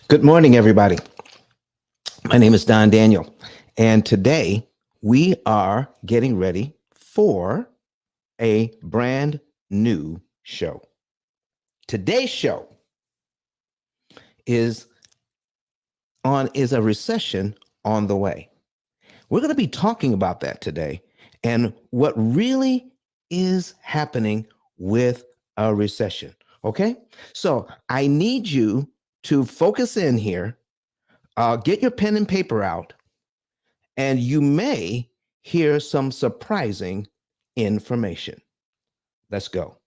Good morning, everybody. My name is Don Daniel, and today we are getting ready for a brand new show. Today's show is is a recession on the way. We're going to be talking about that today and what really is happening with a recession. Okay, so I need you to focus in here. Get your pen and paper out, and you may hear some surprising information. Let's go.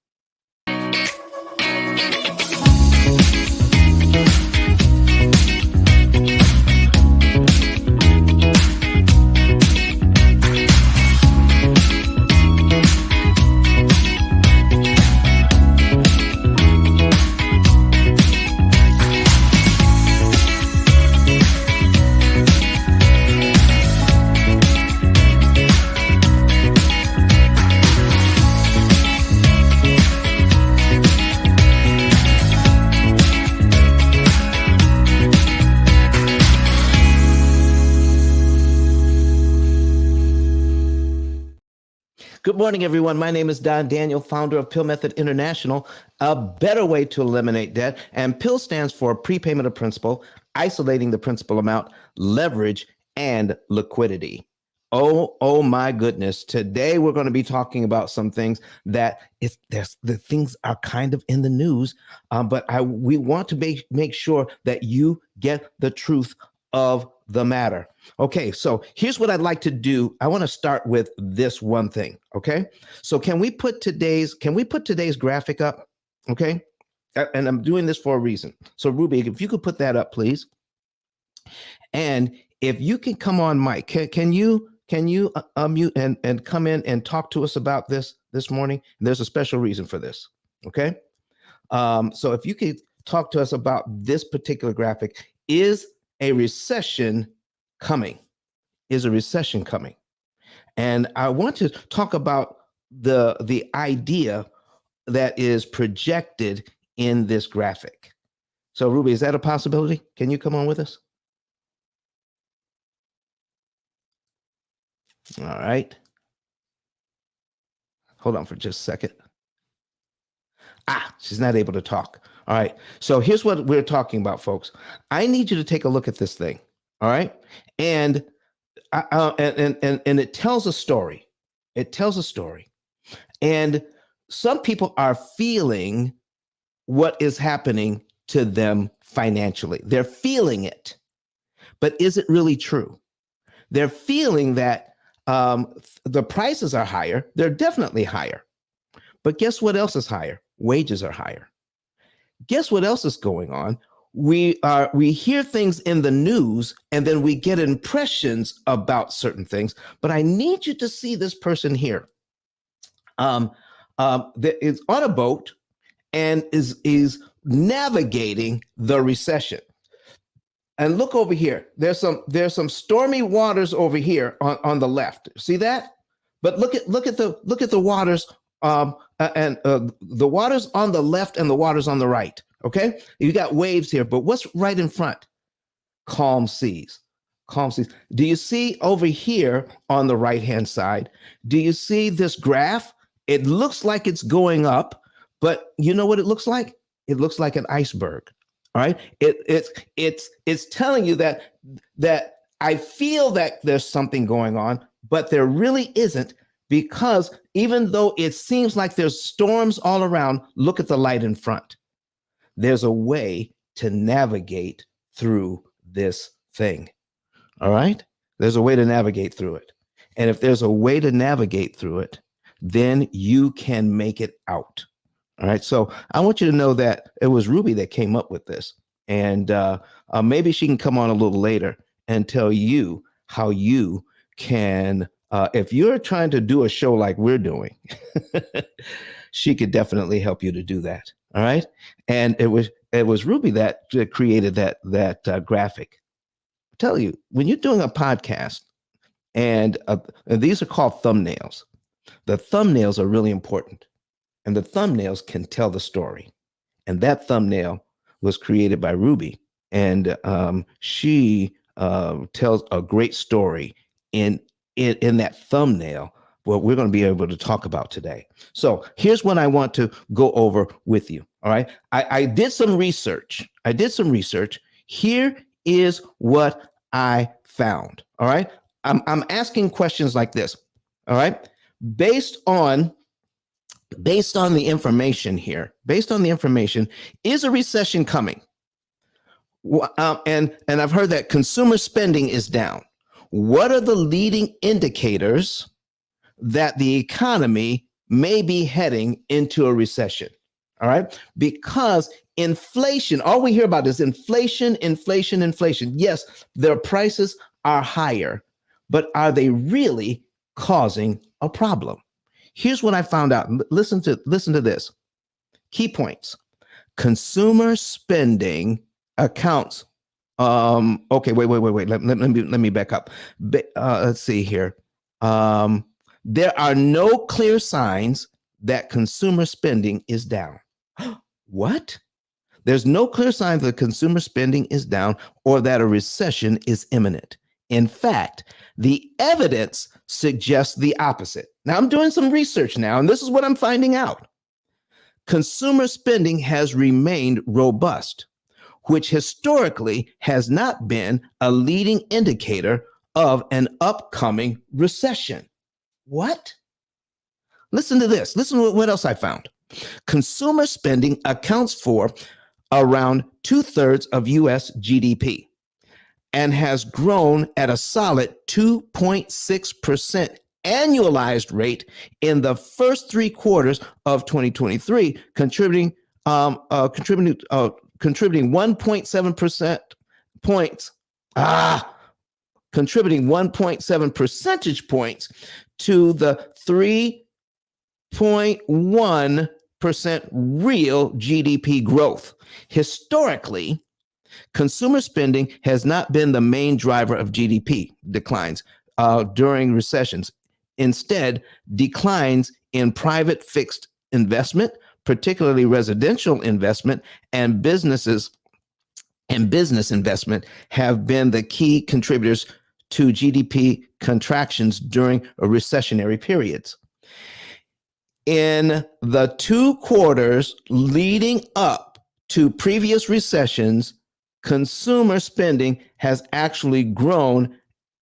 Good morning, everyone. My name is Don Daniel, founder of P.I.L.L Method International, a better way to eliminate debt. And P.I.L.L stands for Prepayment of Principal, isolating the principal amount, leverage, and liquidity. Oh my goodness. Today we're going to be talking about some things that the things are kind of in the news, but we want to make sure that you get the truth of the matter. Okay, so here's what I'd like to do. I want to start with this one thing. Okay, so can we put today's graphic up? Okay, and I'm doing this for a reason. So Ruby, if you could put that up, please. And if you can come on, Mike, can you unmute and come in and talk to us about this morning? And there's a special reason for this. Okay, so if you could talk to us about this particular graphic, is a recession coming? Is a recession coming? And I want to talk about the idea that is projected in this graphic. So Ruby, is that a possibility? Can you come on with us? All right. Hold on for just a second. She's not able to talk. All right. So here's what we're talking about, folks. I need you to take a look at this thing. All right. And and it tells a story. It tells a story. And some people are feeling what is happening to them financially. They're feeling it. But is it really true? They're feeling that the prices are higher. They're definitely higher. But guess what else is higher? Wages are higher. Guess what else is going on? We hear things in the news and then we get impressions about certain things. But I need you to see this person here. That is on a boat and is navigating the recession. And look over here. There's some stormy waters over here on the left. See that? But look at the waters the waters on the left and the waters on the right. Okay, you got waves here, but what's right in front? Calm seas. Calm seas. Do you see over here on the right hand side? Do you see this graph? It looks like it's going up, but you know what it looks like? It looks like an iceberg. All right. It's telling you that I feel that there's something going on, but there really isn't, because even though it seems like there's storms all around, look at the light in front. There's a way to navigate through this thing. All right. There's a way to navigate through it. And if there's a way to navigate through it, then you can make it out. All right. So I want you to know that it was Ruby that came up with this. And maybe she can come on a little later and tell you how you can, if you're trying to do a show like we're doing, she could definitely help you to do that. All right. And it was Ruby that created that graphic. I tell you, when you're doing a podcast, and these are called thumbnails, the thumbnails are really important. And the thumbnails can tell the story. And that thumbnail was created by Ruby and she tells a great story in that thumbnail, what we're going to be able to talk about today. So here's what I want to go over with you. All right. I did some research. Here is what I found. All right. I'm asking questions like this. All right. Based on the information here, is a recession coming? And I've heard that consumer spending is down. What are the leading indicators that the economy may be heading into a recession? All right. Because inflation, all we hear about is inflation. Yes, their prices are higher, but are they really causing a problem? Here's what I found out. Listen to this. Key points. Consumer spending accounts. Okay, wait. Let me back up. Let's see here. There are no clear signs that consumer spending is down. What? There's no clear signs that consumer spending is down or that a recession is imminent. In fact, the evidence suggests the opposite. Now, I'm doing some research now, and this is what I'm finding out. Consumer spending has remained robust, which historically has not been a leading indicator of an upcoming recession. What? Listen to this. Listen to what else I found. Consumer spending accounts for around 2/3 of US GDP and has grown at a solid 2.6% annualized rate in the first 3 quarters of 2023, contributing 1.7% points. Contributing 1.7 percentage points to the 3.1% real GDP growth. Historically, consumer spending has not been the main driver of GDP declines during recessions. Instead, declines in private fixed investment, particularly residential investment, and business investment have been the key contributors to GDP contractions during recessionary periods. In the 2 quarters leading up to previous recessions, consumer spending has actually grown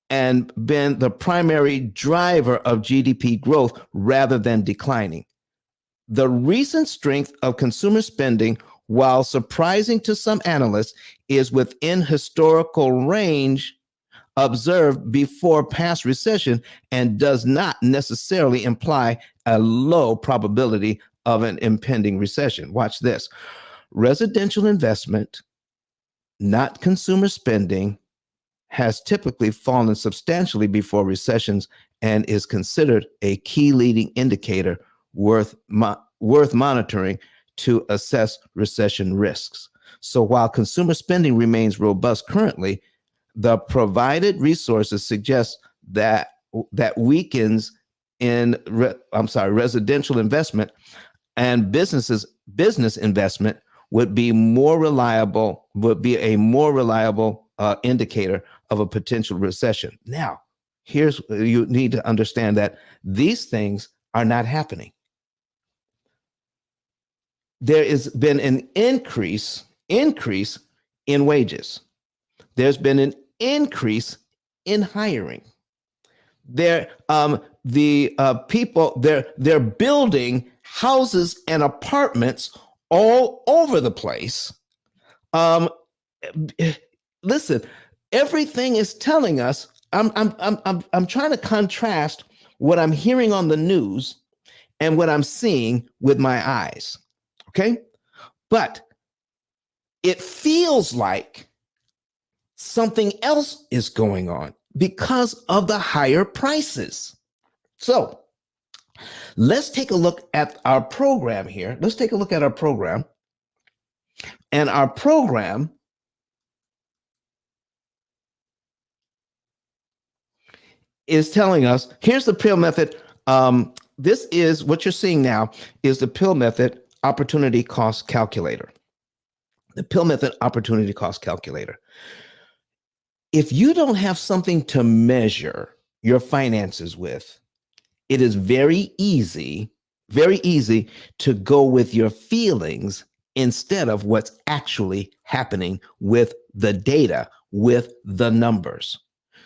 and been the primary driver of GDP growth rather than declining. The recent strength of consumer spending, while surprising to some analysts, is within historical range observed before past recession and does not necessarily imply a low probability of an impending recession. Watch this. Residential investment, not consumer spending, has typically fallen substantially before recessions and is considered a key leading indicator worth monitoring to assess recession risks. So while consumer spending remains robust currently, the provided resources suggest that weakens in residential investment and business investment would be a more reliable indicator of a potential recession. Now, you need to understand that these things are not happening. There has been an increase in wages. There's been an increase in hiring. People they're building houses and apartments all over the place. Listen, everything is telling us. I'm trying to contrast what I'm hearing on the news and what I'm seeing with my eyes. Okay, but it feels like something else is going on because of the higher prices. So let's take a look at our program here. And our program is telling us, here's the P.I.L.L method. This is what you're seeing now is the P.I.L.L method opportunity cost calculator. The P.I.L.L method opportunity cost calculator. If you don't have something to measure your finances with, it is very easy to go with your feelings instead of what's actually happening with the data, with the numbers.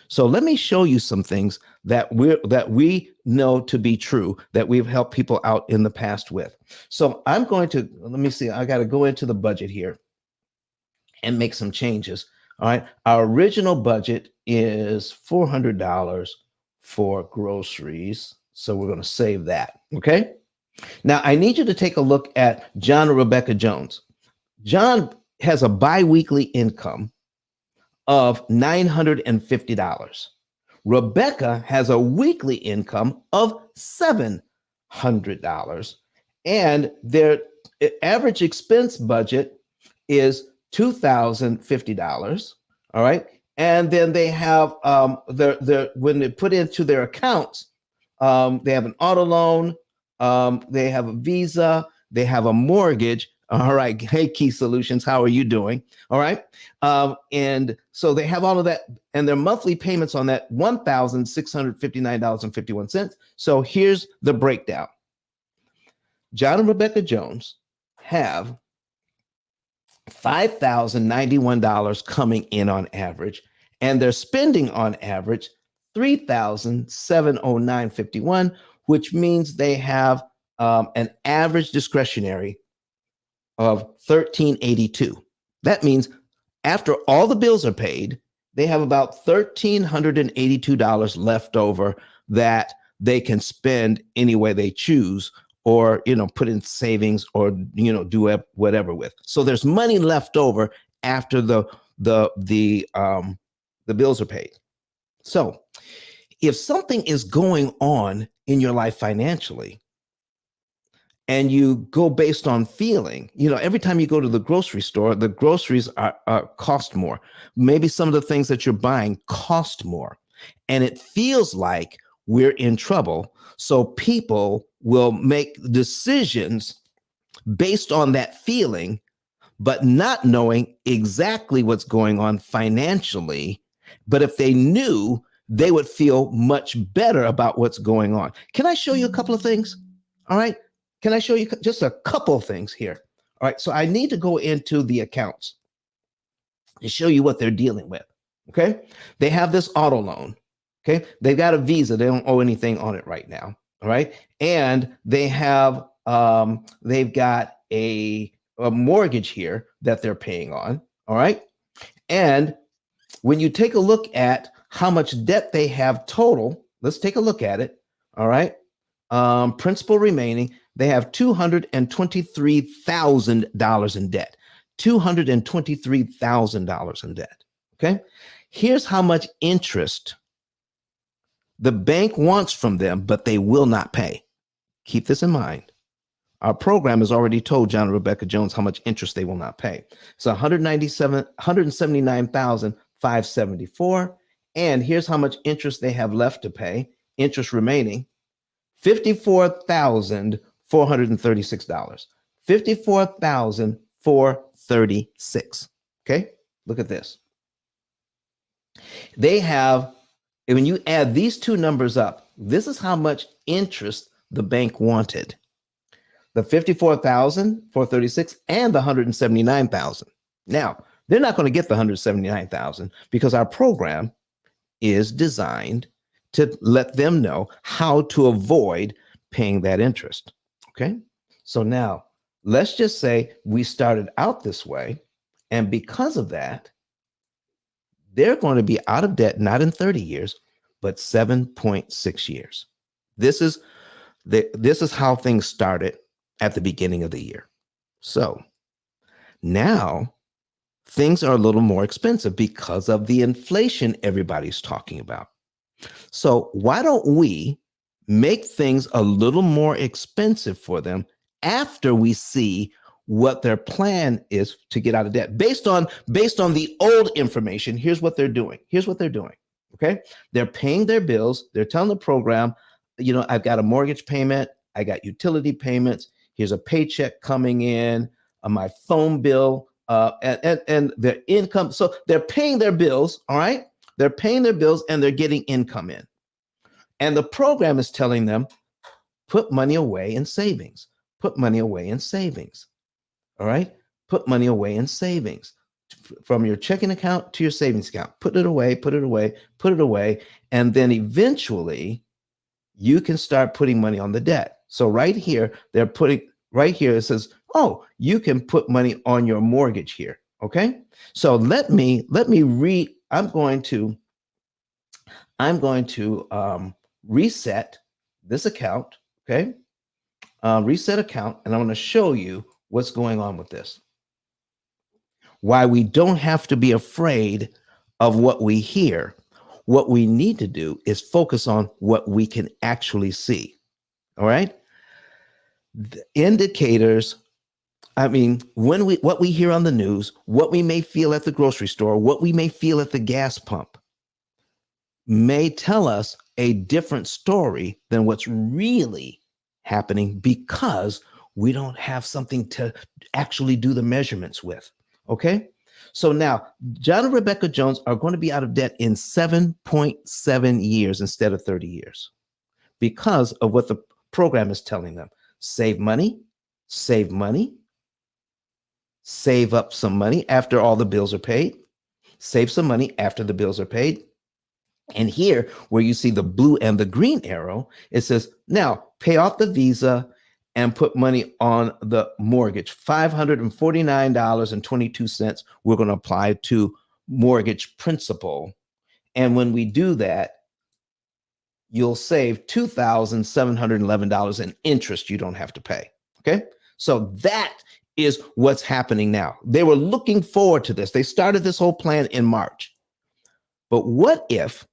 So let me show you some things that we know to be true that we've helped people out in the past with. So I'm going to, let me see, I got to go into the budget here and make some changes. All right. Our original budget is $400 for groceries. So we're going to save that. Okay. Now I need you to take a look at John and Rebecca Jones. John has a biweekly income of $950. Rebecca has a weekly income of $700. And their average expense budget is $2,050. All right. And then they have their when they put into their accounts, they have an auto loan, they have a Visa, they have a mortgage. All right. Hey, Key Solutions, how are you doing? All right. And so they have all of that, and their monthly payments on that $1,659.51. So here's the breakdown. John and Rebecca Jones have $5,091 coming in on average, and they're spending on average $3,709.51, which means they have an average discretionary of $1,382. That means after all the bills are paid, they have about $1,382 left over that they can spend any way they choose, or put in savings, or do whatever with. So there's money left over after the bills are paid. So if something is going on in your life financially, and you go based on feeling, every time you go to the grocery store, the groceries are cost more. Maybe some of the things that you're buying cost more, and it feels like we're in trouble. So people will make decisions based on that feeling, but not knowing exactly what's going on financially. But if they knew, they would feel much better about what's going on. Can I show you a couple of things? All right. Can I show you just a couple of things here? All right. So I need to go into the accounts to show you what they're dealing with. Okay. They have this auto loan. Okay. They've got a Visa. They don't owe anything on it right now. All right. And they have, they've got a mortgage here that they're paying on. All right. And when you take a look at how much debt they have total, let's take a look at it. All right. Principal remaining, they have $223,000 in debt. $223,000 in debt. Okay. Here's how much interest the bank wants from them, but they will not pay. Keep this in mind. Our program has already told John and Rebecca Jones how much interest they will not pay. So $179,574. And here's how much interest they have left to pay. Interest remaining, $54,436. $54,436. Okay, look at this. They have, when you add these two numbers up, this is how much interest the bank wanted. The $54,436 and the $179,000. Now, they're not going to get the $179,000 because our program is designed to let them know how to avoid paying that interest. Okay. So now let's just say we started out this way, and because of that, they're going to be out of debt, not in 30 years, but 7.6 years. This is how things started at the beginning of the year. So now things are a little more expensive because of the inflation everybody's talking about. So why don't we make things a little more expensive for them after we see what their plan is to get out of debt based on the old information? Here's what they're doing. Okay. They're paying their bills. They're telling the program, I've got a mortgage payment. I got utility payments. Here's a paycheck coming in. My phone bill and their income. So they're paying their bills. All right. They're paying their bills and they're getting income in. And the program is telling them, put money away in savings, put money away in savings. All right. Put money away in savings from your checking account to your savings account. Put it away, put it away, put it away. And then eventually you can start putting money on the debt. So right here, they're putting right here, it says, oh, you can put money on your mortgage here. Okay. So let me read. I'm going to reset this account. Okay. Reset account. And I'm going to show you what's going on with this. Why we don't have to be afraid of what we hear. What we need to do is focus on what we can actually see. All right. The indicators, I mean, what we hear on the news, what we may feel at the grocery store, what we may feel at the gas pump may tell us a different story than what's really happening because we don't have something to actually do the measurements with. Okay. So now John and Rebecca Jones are going to be out of debt in 7.7 years instead of 30 years because of what the program is telling them. Save money, save money, save up some money after all the bills are paid, save some money after the bills are paid. And here, where you see the blue and the green arrow, it says, now pay off the Visa and put money on the mortgage. $549.22 we're going to apply to mortgage principal. And when we do that, you'll save $2,711 in interest you don't have to pay. Okay. So that is what's happening now. They were looking forward to this. They started this whole plan in March. But what if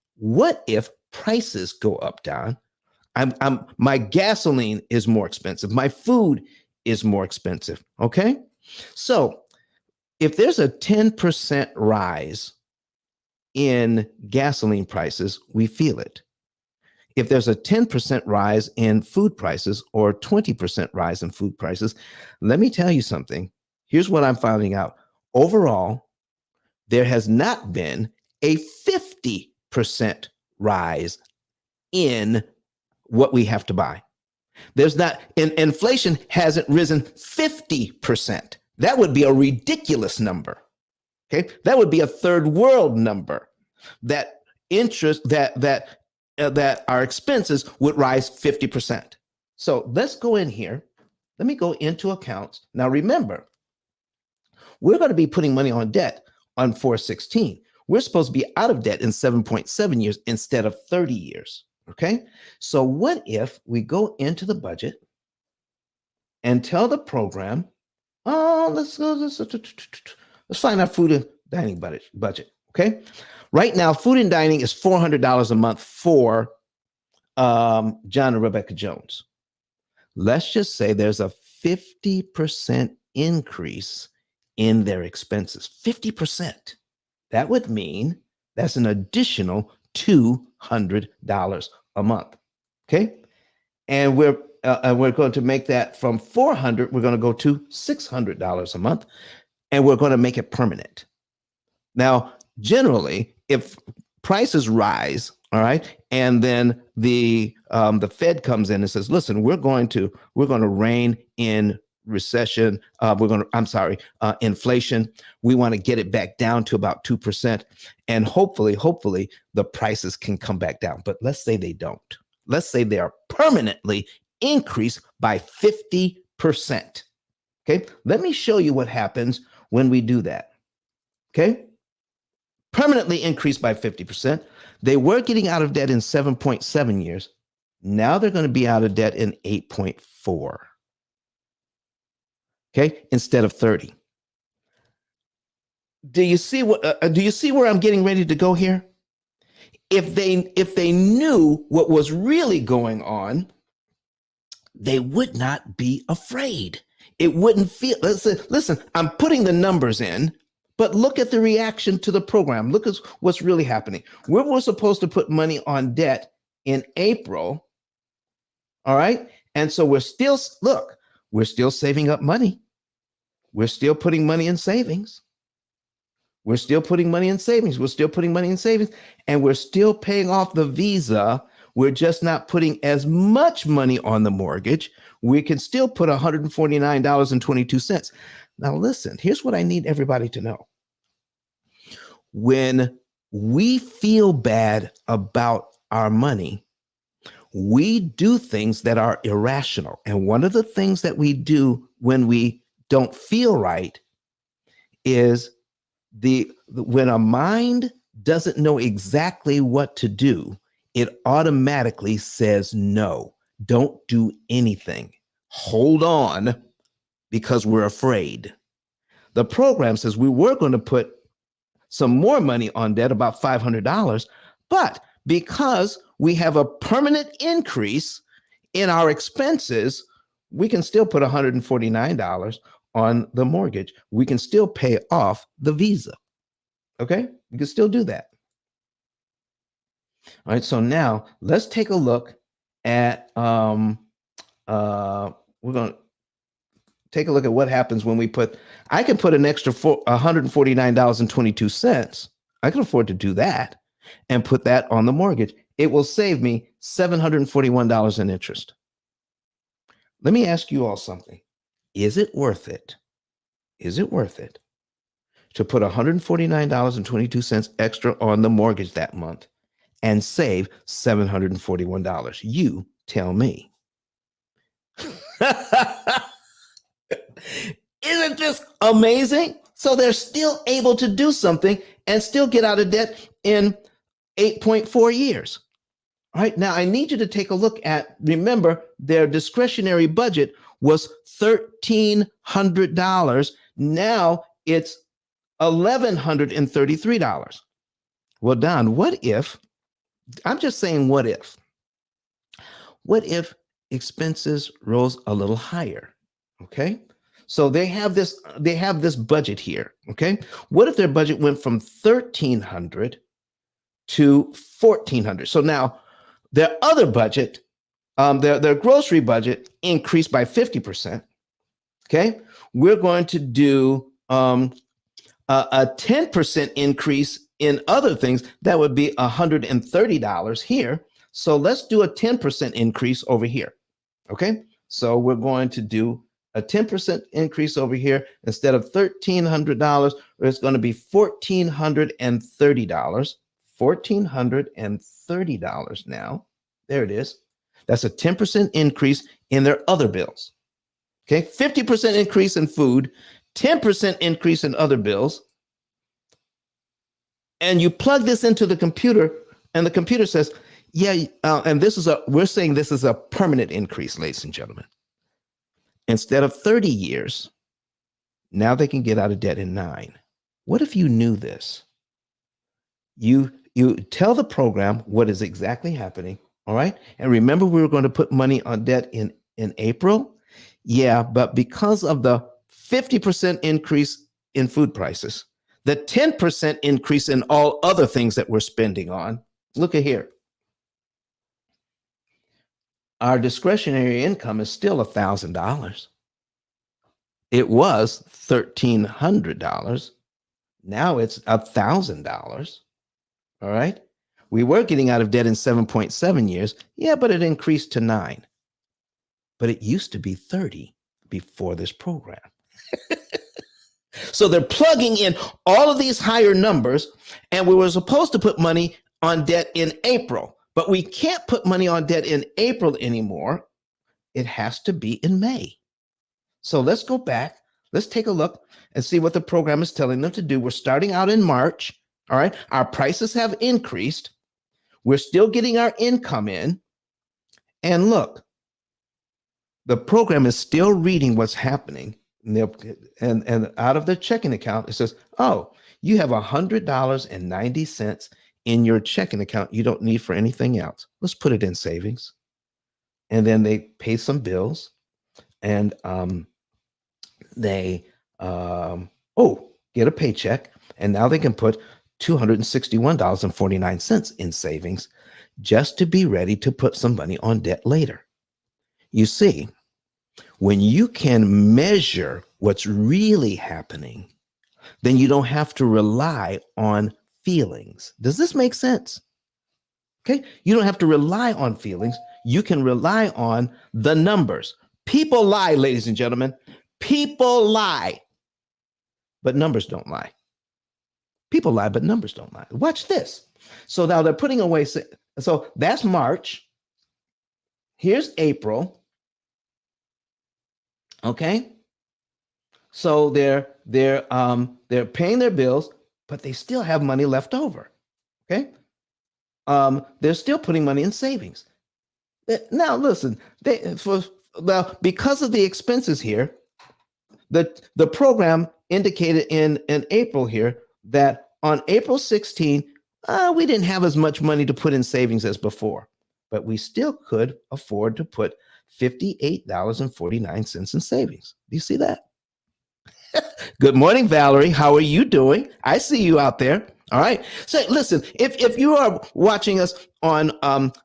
prices go up, Don? My gasoline is more expensive. My food is more expensive. Okay. So if there's a 10% rise in gasoline prices, we feel it. If there's a 10% rise in food prices or 20% rise in food prices, let me tell you something. Here's what I'm finding out. Overall, there has not been a 50% rise in what we have to buy. There's not, inflation hasn't risen 50%. That would be a ridiculous number. Okay. That would be a third world number. That interest, that our expenses would rise 50%. So let's go in here. Let me go into accounts. Now remember, we're going to be putting money on debt on 4/16. We're supposed to be out of debt in 7.7 years instead of 30 years. Okay. So what if we go into the budget and tell the program, oh, let's find our food and dining budget. Okay. Right now, food and dining is $400 a month for John and Rebecca Jones. Let's just say there's a 50% increase in their expenses. 50%. That would mean that's an additional $200 a month. Okay. And we're going to make that from $400, we're going to go to $600 a month, and we're going to make it permanent. Now, generally, if prices rise, all right, and then the Fed comes in and says, listen, we're going to rein in recession. Inflation. We want to get it back down to about 2%. And hopefully the prices can come back down. But let's say they don't. Let's say they are permanently increased by 50%. Okay. Let me show you what happens when we do that. Okay. Permanently increased by 50%. They were getting out of debt in 7.7 years. Now they're going to be out of debt in 8.4. Okay, instead of 30. Do you see where I'm getting ready to go here? If they knew what was really going on, they would not be afraid. It wouldn't feel, listen, I'm putting the numbers in, but look at the reaction to the program. Look at what's really happening. We were supposed to put money on debt in April. All right. And so we're still saving up money. we're still putting money in savings. We're still putting money in savings. We're still putting money in savings, and we're still paying off the Visa. We're just not putting as much money on the mortgage. We can still put $149.22. Now, listen, here's what I need everybody to know. When we feel bad about our money, we do things that are irrational. And one of the things that we do when we don't feel right is when a mind doesn't know exactly what to do, it automatically says no. Don't do anything. Hold on, because we're afraid. The program says we were going to put some more money on debt, about $500, but because we have a permanent increase in our expenses, we can still put $149 on the mortgage. We can still pay off the Visa. Okay, you can still do that. All right, so now let's take a look at we're going to take a look at what happens when we put, I can put an extra $149.22. I can afford to do that and put that on the mortgage. It will save me $741 in interest. Let me ask you all something. Is it worth it? Is it worth it to put $149.22 extra on the mortgage that month and save $741? You tell me. Isn't this amazing? So they're still able to do something and still get out of debt in 8.4 years. All right, now I need you to take a look at, remember, their discretionary budget was $1,300. Now it's $1,133. Well, Don, what if, I'm just saying, what if expenses rose a little higher? Okay. So they have this budget here. Okay. What if their budget went from 1,300 to 1,400? So now their other budget, their grocery budget increased by 50%. Okay. We're going to do a 10% increase in other things. That would be $130 here. So let's do a 10% increase over here. Okay. So we're going to do a 10% increase over here. Instead of $1,300, it's going to be $1,430. $1,430 now. There it is. That's a 10% increase in their other bills. Okay, 50% increase in food, 10% increase in other bills. And you plug this into the computer, and the computer says, yeah, and we're saying this is a permanent increase, ladies and gentlemen. Instead of 30 years, now they can get out of debt in 9. What if you knew this? You tell the program what is exactly happening, all right? And remember, we were going to put money on debt in April? Yeah, but because of the 50% increase in food prices, the 10% increase in all other things that we're spending on, look at here. Our discretionary income is still $1,000. It was $1,300. Now it's $1,000. All right. We were getting out of debt in 7.7 years. Yeah, but it increased to 9. But it used to be 30 before this program. So they're plugging in all of these higher numbers, and we were supposed to put money on debt in April, but we can't put money on debt in April anymore. It has to be in May. So let's go back. Let's take a look and see what the program is telling them to do. We're starting out in March. All right. Our prices have increased. We're still getting our income in. And look, the program is still reading what's happening. And out of the checking account, it says, oh, you have $100.90 in your checking account you don't need for anything else. Let's put it in savings. And then they pay some bills, and they get a paycheck, and now they can put $261.49 in savings just to be ready to put some money on debt later. You see, when you can measure what's really happening, then you don't have to rely on feelings. Does this make sense? Okay. You don't have to rely on feelings. You can rely on the numbers. People lie, ladies and gentlemen. People lie, but numbers don't lie. People lie, but numbers don't lie. Watch this. So now they're putting away. So that's March. Here's April. Okay. So they're paying their bills, but they still have money left over. Okay. They're still putting money in savings. Now listen, because of the expenses here, the program indicated in April here that on April 16, we didn't have as much money to put in savings as before, but we still could afford to put $58.49 in savings. Do you see that? Good morning, Valerie. How are you doing? I see you out there. All right. So listen, if you are watching us on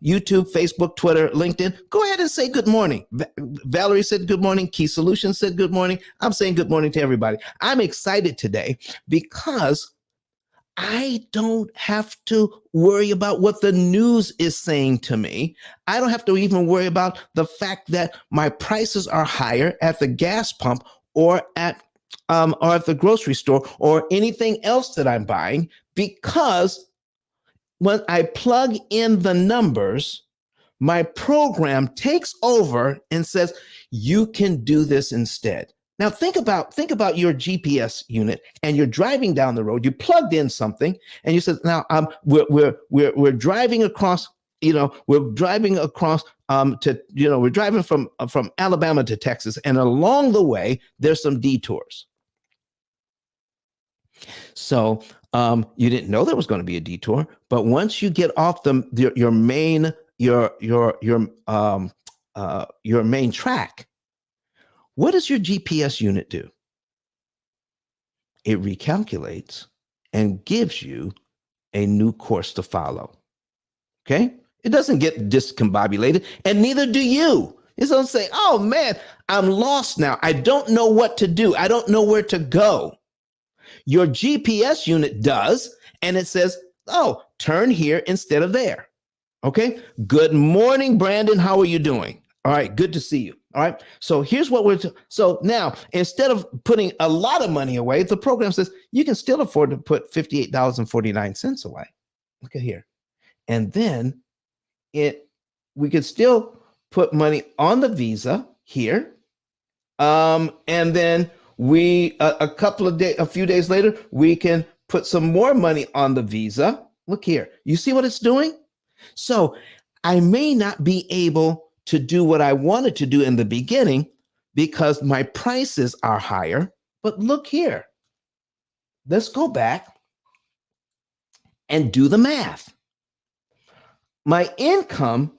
YouTube, Facebook, Twitter, LinkedIn, go ahead and say good morning. Valerie said good morning. Key Solutions said good morning. I'm saying good morning to everybody. I'm excited today because I don't have to worry about what the news is saying to me. I don't have to even worry about the fact that my prices are higher at the gas pump or at the grocery store or anything else that I'm buying, because when I plug in the numbers, my program takes over and says, you can do this instead. Now think about your GPS unit, and you're driving down the road. You plugged in something, and you said, "Now we're driving across. We're driving across we're driving from Alabama to Texas, and along the way there's some detours." So you didn't know there was going to be a detour, but once you get off your main track, what does your GPS unit do? It recalculates and gives you a new course to follow. Okay? It doesn't get discombobulated, and neither do you. It's going to say, oh man, I'm lost now. I don't know what to do. I don't know where to go. Your GPS unit does, and it says, oh, turn here instead of there. Okay? Good morning, Brandon. How are you doing? All right, good to see you. All right. So here's what so now, instead of putting a lot of money away, the program says you can still afford to put $58.49 away. Look at here. And then we could still put money on the Visa here. And then a few days later, we can put some more money on the Visa. Look here. You see what it's doing? So I may not be able to do what I wanted to do in the beginning because my prices are higher. But look here. Let's go back and do the math. My income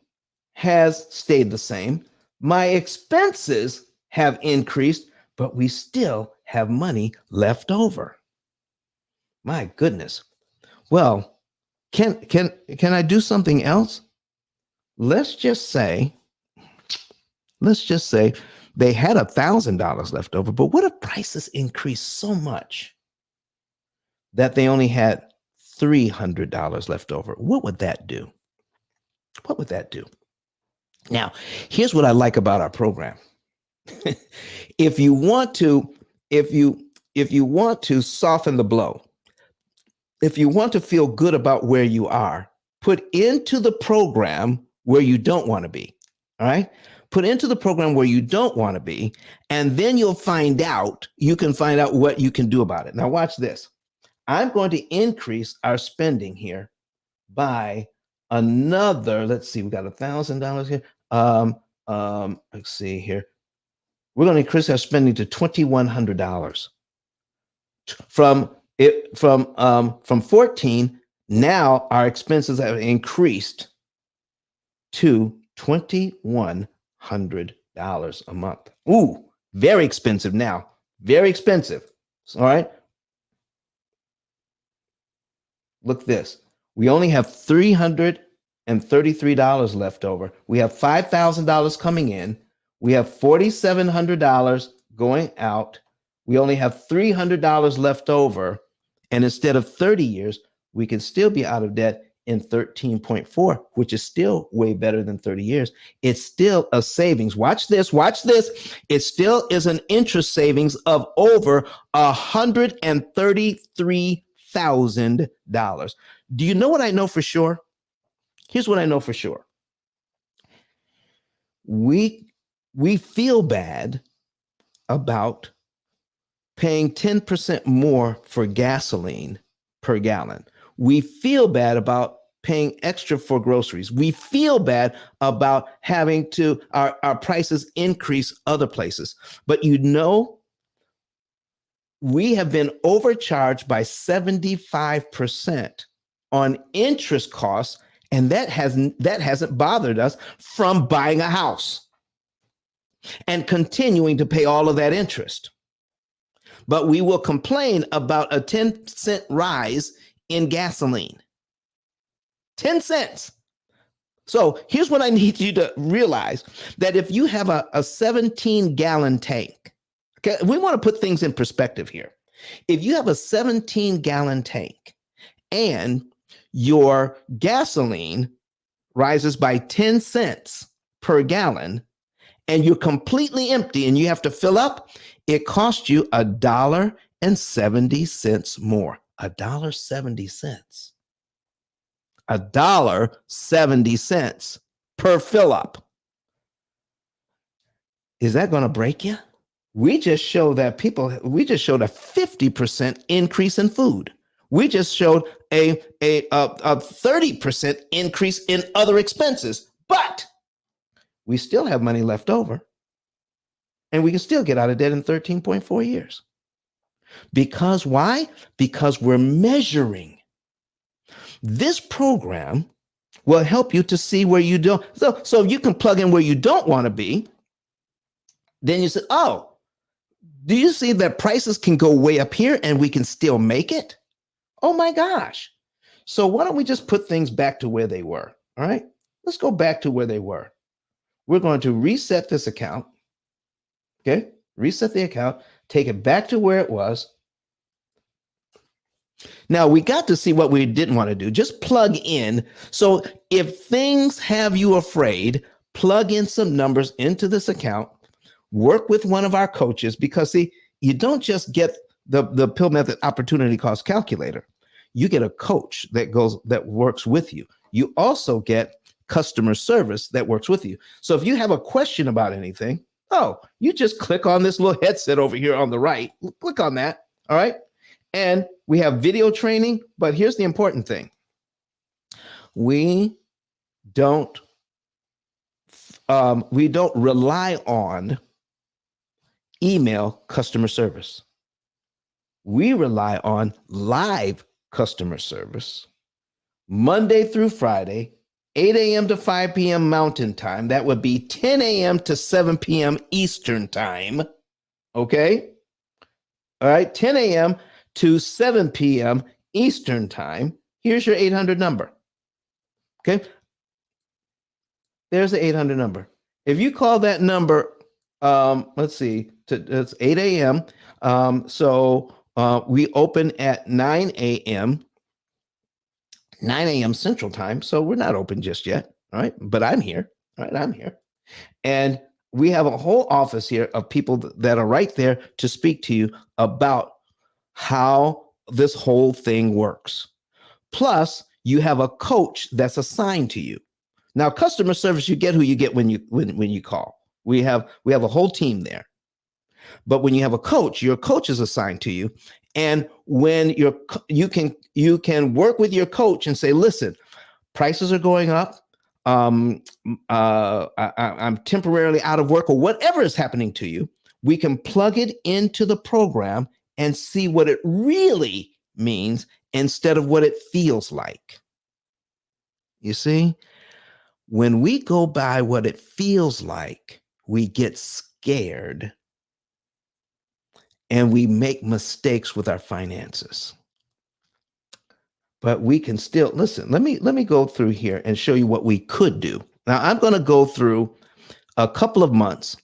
has stayed the same. My expenses have increased, but we still have money left over. My goodness. Well, can I do something else? Let's just say they had $1,000 left over, but what if prices increased so much that they only had $300 left over? What would that do? What would that do? Now, here's what I like about our program. If you want to soften the blow, if you want to feel good about where you are, put into the program where you don't want to be. All right? Put into the program where you don't want to be, and then you can find out what you can do about it. Now watch this. I'm going to increase our spending here by another, let's see, we got $1,000 here. Let's see here. We're going to increase our spending to $2,100. From 14, now our expenses have increased to $2,100 a month. Ooh, very expensive now. Very expensive. All right. Look at this. We only have $333 left over. We have $5,000 coming in. We have $4,700 going out. We only have $300 left over. And instead of 30 years, we can still be out of debt in 13.4, which is still way better than 30 years. It's still a savings. Watch this, watch this. It still is an interest savings of over $133,000. Do you know what I know for sure? Here's what I know for sure. We feel bad about paying 10% more for gasoline per gallon. We feel bad about paying extra for groceries. We feel bad about having to our prices increase other places. But you know, we have been overcharged by 75% on interest costs, and that hasn't bothered us from buying a house and continuing to pay all of that interest. But we will complain about a 10-cent rise in gasoline. 10 cents. So here's what I need you to realize, that if you have a 17-gallon tank, okay, we want to put things in perspective here. If you have a 17-gallon tank and your gasoline rises by 10 cents per gallon and you're completely empty and you have to fill up, it costs you $1.70 more. $1.70. $1.70 per fill up. Is that going to break you? We just showed a 50% increase in food. We just showed a 30% increase in other expenses, but we still have money left over. And we can still get out of debt in 13.4 years. Because why? Because we're measuring. This program will help you to see where you don't. So if you can plug in where you don't want to be, then you say, oh, do you see that prices can go way up here and we can still make it? Oh my gosh. So why don't we just put things back to where they were? All right, let's go back to where they were. We're going to reset this account. Okay, reset the account, take it back to where it was. Now we got to see what we didn't want to do. Just plug in. So if things have you afraid, plug in some numbers into this account, work with one of our coaches, because see, you don't just get the P.I.L.L method opportunity cost calculator. You get a coach that works with you. You also get customer service that works with you. So if you have a question about anything, you just click on this little headset over here on the right. Click on that. All right. And we have video training. But here's the important thing. We don't rely on email customer service. We rely on live customer service, Monday through Friday, 8 a.m. to 5 p.m. Mountain Time. That would be 10 a.m. to 7 p.m. Eastern Time. Okay? All right, 10 a.m. to 7 p.m. Eastern Time. Here's your 800 number. Okay? There's the 800 number. If you call that number, let's see, it's 8 a.m. So we open at 9 a.m. 9 a.m. Central Time. So we're not open just yet. All right. But I'm here. All right. I'm here. And we have a whole office here of people that are right there to speak to you about how this whole thing works. Plus, you have a coach that's assigned to you. Now, customer service, you get who you get when you call. We have a whole team there. But when you have a coach, your coach is assigned to you. And when you can work with your coach and say, listen, prices are going up. I'm temporarily out of work, or whatever is happening to you. We can plug it into the program and see what it really means instead of what it feels like. You see, when we go by what it feels like, we get scared and we make mistakes with our finances. But we can still listen. Let me go through here and show you what we could do. Now, I'm going to go through a couple of months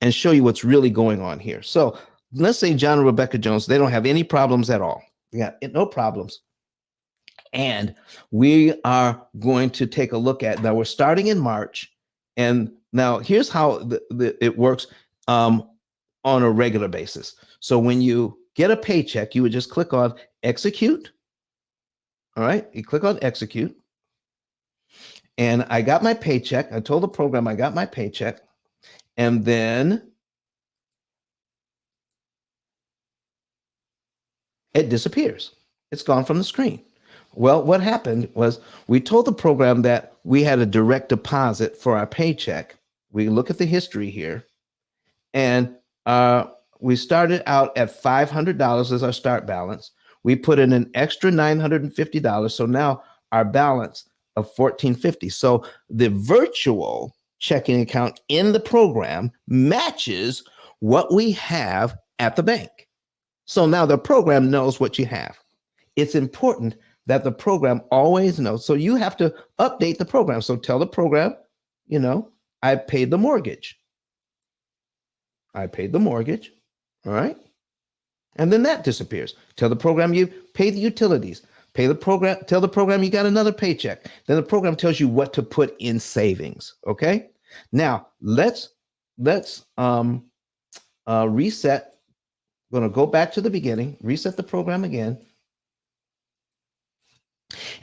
and show you what's really going on here. So let's say John and Rebecca Jones, they don't have any problems at all. Yeah, no problems. And we are going to take a look at, now we're starting in March. And now here's how it works on a regular basis. So when you get a paycheck, you would just click on execute. All right, you click on execute. And I got my paycheck. I told the program I got my paycheck. And then it disappears. It's gone from the screen. Well, what happened was we told the program that we had a direct deposit for our paycheck. We look at the history here, and we started out at $500 as our start balance. We put in an extra $950, so now our balance of $1,450. So the virtual checking account in the program matches what we have at the bank. So now the program knows what you have. It's important that the program always knows. So you have to update the program. So tell the program, I paid the mortgage. I paid the mortgage. All right. And then that disappears. Tell the program you pay the utilities. Tell the program you got another paycheck. Then the program tells you what to put in savings. Okay. Now let's reset. I'm going to go back to the beginning, reset the program again.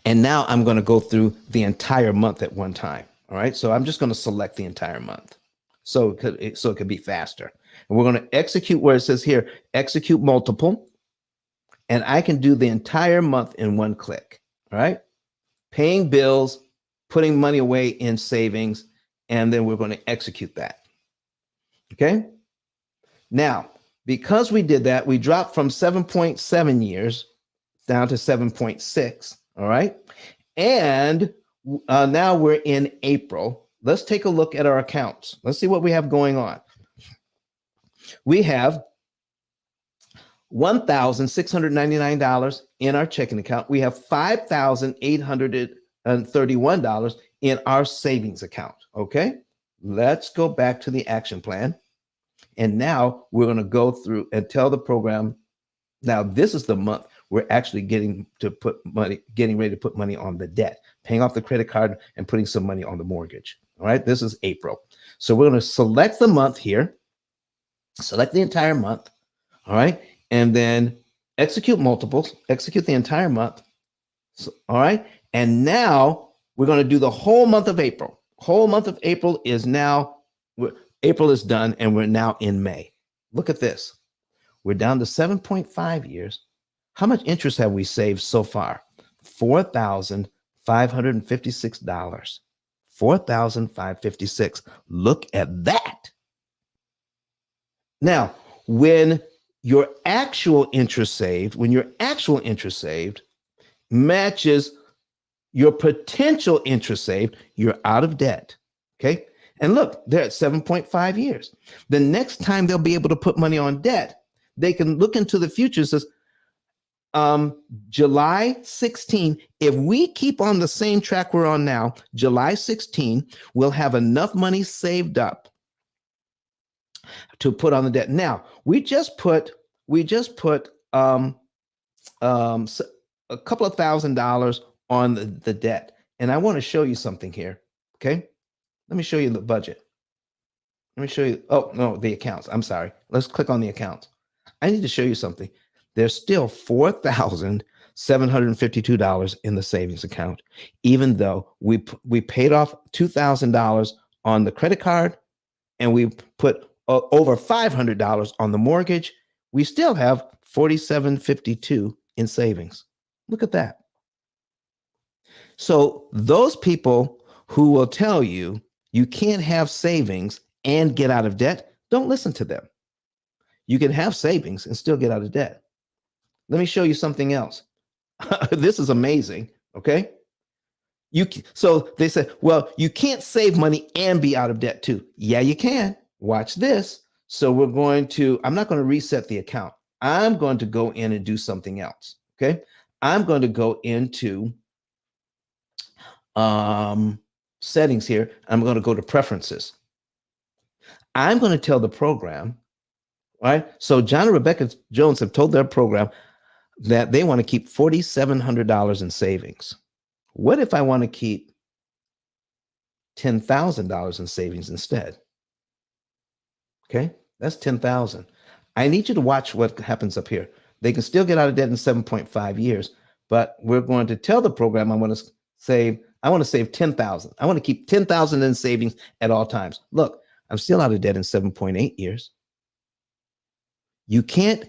And now I'm going to go through the entire month at one time. All right. So I'm just going to select the entire month. So it could be faster. And we're going to execute where it says here, execute multiple. And I can do the entire month in one click. All right. Paying bills, putting money away in savings, and then we're going to execute that. Okay. Now, because we did that, we dropped from 7.7 years down to 7.6. All right. And now we're in April. Let's take a look at our accounts. Let's see what we have going on. We have $1,699 in our checking account. We have $5,831 in our savings account. Okay. Let's go back to the action plan. And now we're going to go through and tell the program, now this is the month we're actually getting ready to put money on the debt, paying off the credit card and putting some money on the mortgage. All right. This is April. So we're going to select the month here, select the entire month. All right. And then execute multiples, execute the entire month. So, all right. And now we're going to do the whole month of April. Whole month of April is now, April is done and we're now in May. Look at this. We're down to 7.5 years. How much interest have we saved so far? $4,556. $4,556. Look at that. Now, when your actual interest saved matches your potential interest saved, you're out of debt. Okay. And look, they're at 7.5 years. The next time they'll be able to put money on debt, they can look into the future and says, July 16, if we keep on the same track we're on now, July 16, we'll have enough money saved up to put on the debt. Now, we just put a couple of $1,000s on the debt. And I want to show you something here. Okay. Let me show you the budget. Let me show you. Oh, no, the accounts. I'm sorry. Let's click on the accounts. I need to show you something. There's still $4,752 in the savings account, even though we paid off $2,000 on the credit card and we put over $500 on the mortgage. We still have $4,752 in savings. Look at that. So those people who will tell you you can't have savings and get out of debt, don't listen to them. You can have savings and still get out of debt. Let me show you something else. This is amazing. Okay. So they said, well, you can't save money and be out of debt too. Yeah, you can. Watch this. So I'm not going to reset the account. I'm going to go in and do something else. Okay. I'm going to go into settings here. I'm going to go to preferences. I'm going to tell the program All right. So John and Rebecca Jones have told their program that they want to keep $4,700 in savings. What if I want to keep $10,000 in savings instead? Okay, that's 10,000. I need you to watch what happens up here. They can still get out of debt in 7.5 years, but we're going to tell the program I want to save 10,000. I want to keep 10,000 in savings at all times. Look, I'm still out of debt in 7.8 years. You can't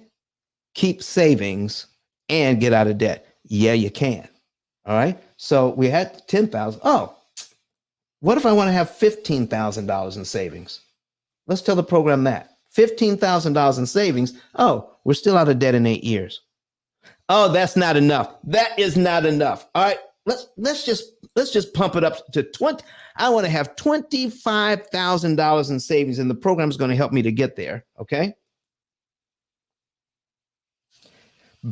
keep savings and get out of debt. Yeah, you can. All right. So we had 10,000. Oh, what if I want to have $15,000 in savings? Let's tell the program that $15,000 in savings. Oh, we're still out of debt in 8 years. Oh, that's not enough. That is not enough. All right, let's just pump it up to 20. I want to have $25,000 in savings, and the program is going to help me to get there. Okay.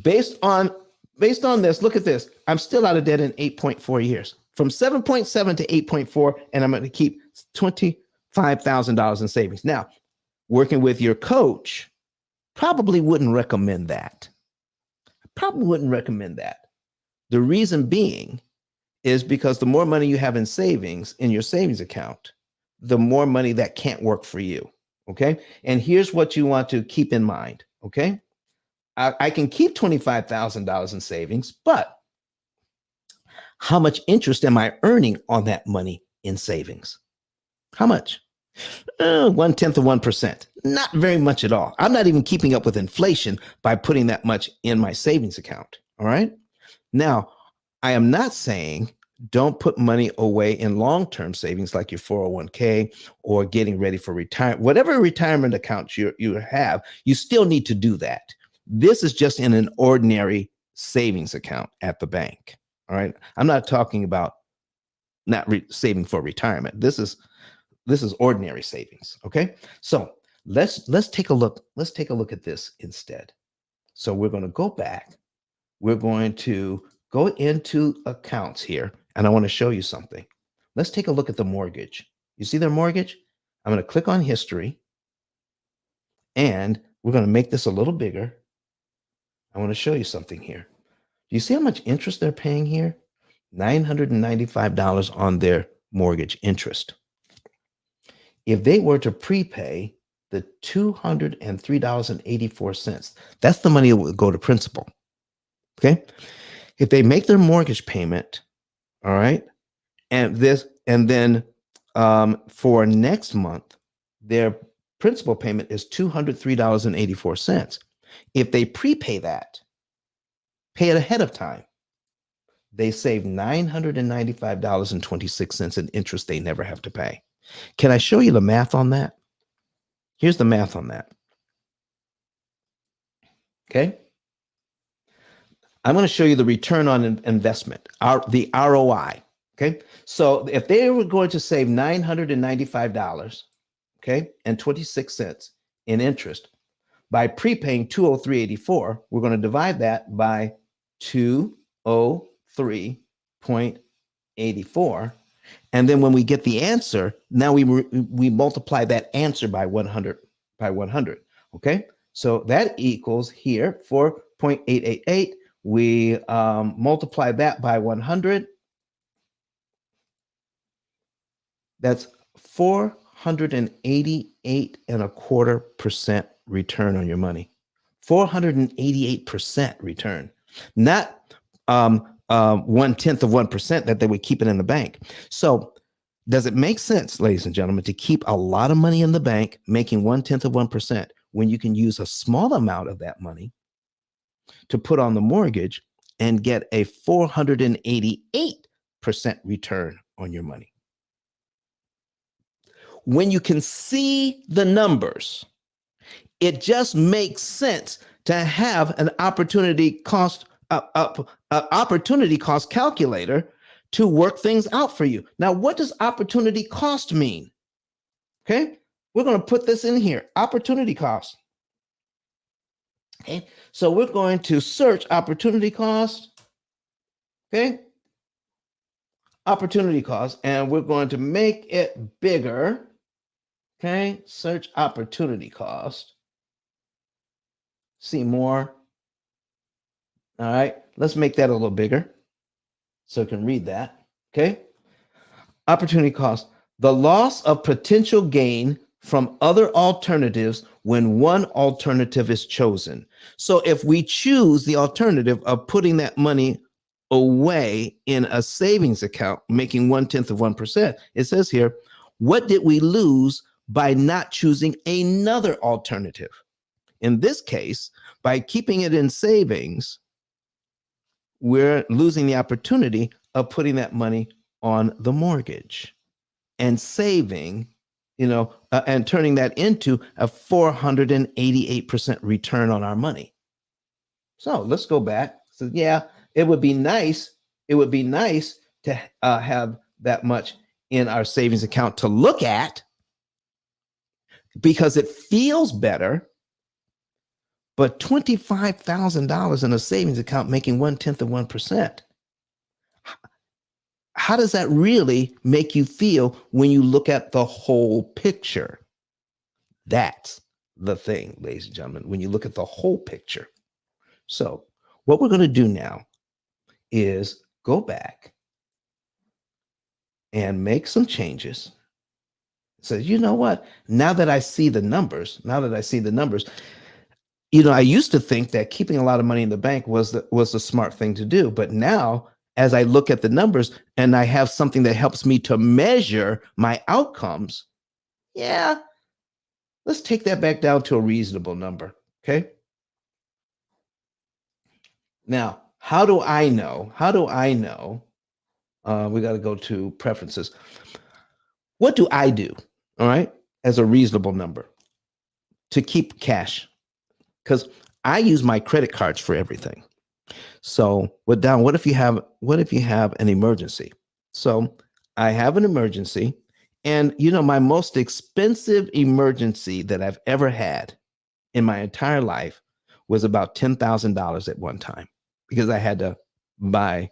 Based on this, look at this. I'm still out of debt in 8.4 years, from 7.7 to 8.4, and I'm going to keep $25,000 in savings. Now, working with your coach probably wouldn't recommend that. The reason being is because the more money you have in savings in your savings account, the more money that can't work for you. Okay. And here's what you want to keep in mind. Okay. I can keep $25,000 in savings, but how much interest am I earning on that money in savings? How much? 1/10 of 1%. Not very much at all. I'm not even keeping up with inflation by putting that much in my savings account. All right. Now, I am not saying don't put money away in long-term savings like your 401k or getting ready for retirement. Whatever retirement accounts you have, you still need to do that. This is just in an ordinary savings account at the bank. All right. I'm not talking about not saving for retirement. This is ordinary savings. Okay. So let's take a look. Let's take a look at this instead. So we're going to go back. We're going to go into accounts here, and I want to show you something. Let's take a look at the mortgage. You see their mortgage? I'm going to click on history, and we're going to make this a little bigger. I want to show you something here. Do you see how much interest they're paying here? $995 on their mortgage interest. If they were to prepay the $203.84, that's the money that would go to principal. Okay. If they make their mortgage payment, all right, and then for next month, their principal payment is $203.84. If they prepay that, pay it ahead of time, they save $995.26 in interest they never have to pay. Can I show you the math on that? Here's the math on that. Okay. I'm going to show you the return on investment, the ROI. Okay. So if they were going to save $995, okay, and 26 cents in interest by prepaying 203.84, we're going to divide that by 203.84. And then when we get the answer, now we multiply that answer by 100 Okay. So that equals here 4.888. We multiply that by 100. That's 488.25% return on your money. 488% return, not 1/10 of 1% that they would keep it in the bank. So does it make sense, ladies and gentlemen, to keep a lot of money in the bank, making 1/10 of 1%, when you can use a small amount of that money to put on the mortgage and get a 488% return on your money? When you can see the numbers, it just makes sense to have an opportunity cost calculator to work things out for you. Now, what does opportunity cost mean? Okay, we're going to put this in here, opportunity cost. Okay, so we're going to search opportunity cost. Okay, opportunity cost, and we're going to make it bigger. Okay, search opportunity cost. See more. All right. Let's make that a little bigger so you can read that. Okay. Opportunity cost. The loss of potential gain from other alternatives when one alternative is chosen. So if we choose the alternative of putting that money away in a savings account, making 0.1%, it says here, what did we lose by not choosing another alternative? In this case, by keeping it in savings, we're losing the opportunity of putting that money on the mortgage and saving, and turning that into a 488% return on our money. So let's go back. So yeah, it would be nice. It would be nice to have that much in our savings account to look at because it feels better. But $25,000 in a savings account making 0.1%. How does that really make you feel when you look at the whole picture? That's the thing, ladies and gentlemen, when you look at the whole picture. So what we're going to do now is go back and make some changes. So you know what? Now that I see the numbers, I used to think that keeping a lot of money in the bank was the smart thing to do. But now, as I look at the numbers and I have something that helps me to measure my outcomes, yeah, let's take that back down to a reasonable number. Okay. Now, how do I know? We got to go to preferences. What do I do? All right, as a reasonable number to keep cash, because I use my credit cards for everything. So, what if you have an emergency? So, I have an emergency, and my most expensive emergency that I've ever had in my entire life was about $10,000 at one time because I had to buy,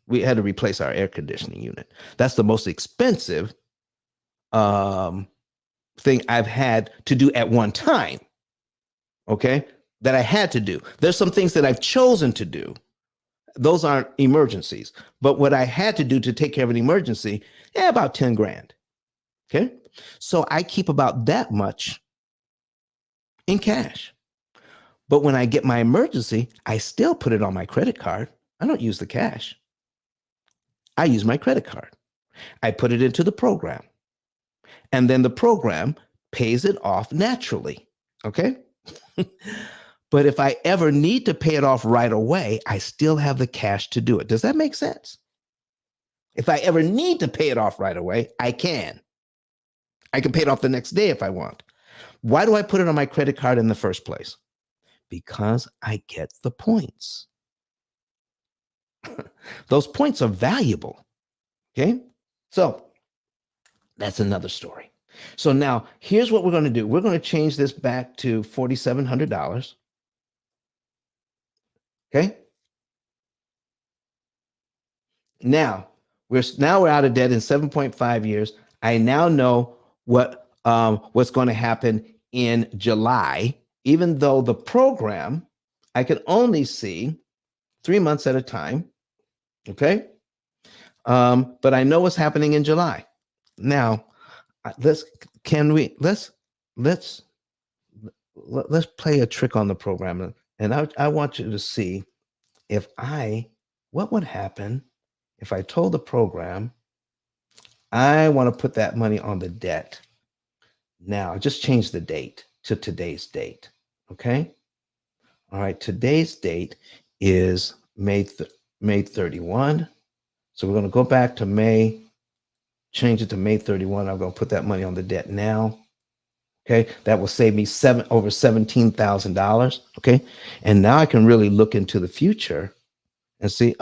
we had to replace our air conditioning unit. That's the most expensive thing I've had to do at one time. Okay, that I had to do. There's some things that I've chosen to do. Those aren't emergencies, but what I had to do to take care of an emergency, about 10 grand. Okay, so I keep about that much in cash. But when I get my emergency, I still put it on my credit card. I don't use the cash. I use my credit card. I put it into the program. And then the program pays it off naturally. Okay. But if I ever need to pay it off right away, I still have the cash to do it. Does that make sense? If I ever need to pay it off right away, I can. I can pay it off the next day if I want. Why do I put it on my credit card in the first place? Because I get the points. Those points are valuable. Okay. So that's another story. So now here's what we're going to do. We're going to change this back to $4,700. Okay. Now we're out of debt in 7.5 years. I now know what's going to happen in July, even though the program I can only see 3 months at a time. Okay. But I know what's happening in July. Now, let's play a trick on the program, and I want you to see what would happen if I told the program I want to put that money on the debt. Now, just change the date to today's date. Okay. All right. Today's date is May 31. So we're going to go back to May, change it to May 31. I'm going to put that money on the debt now. Okay. That will save me over $17,000. Okay. And now I can really look into the future and see,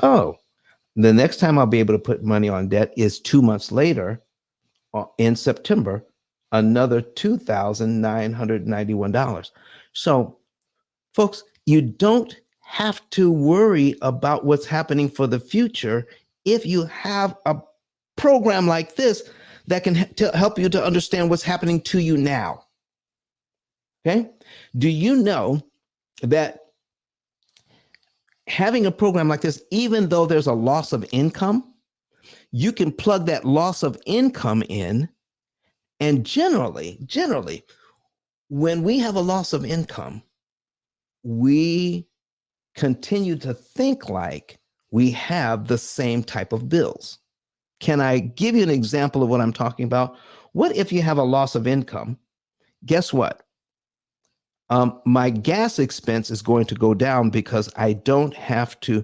the next time I'll be able to put money on debt is 2 months later in September, another $2,991. So, folks, you don't have to worry about what's happening for the future if you have a program like this that can help you to understand what's happening to you now. Okay. Do you know that having a program like this, even though there's a loss of income, you can plug that loss of income in. And generally, when we have a loss of income, we continue to think like we have the same type of bills. Can I give you an example of what I'm talking about? What if you have a loss of income? Guess what? My gas expense is going to go down because I don't have to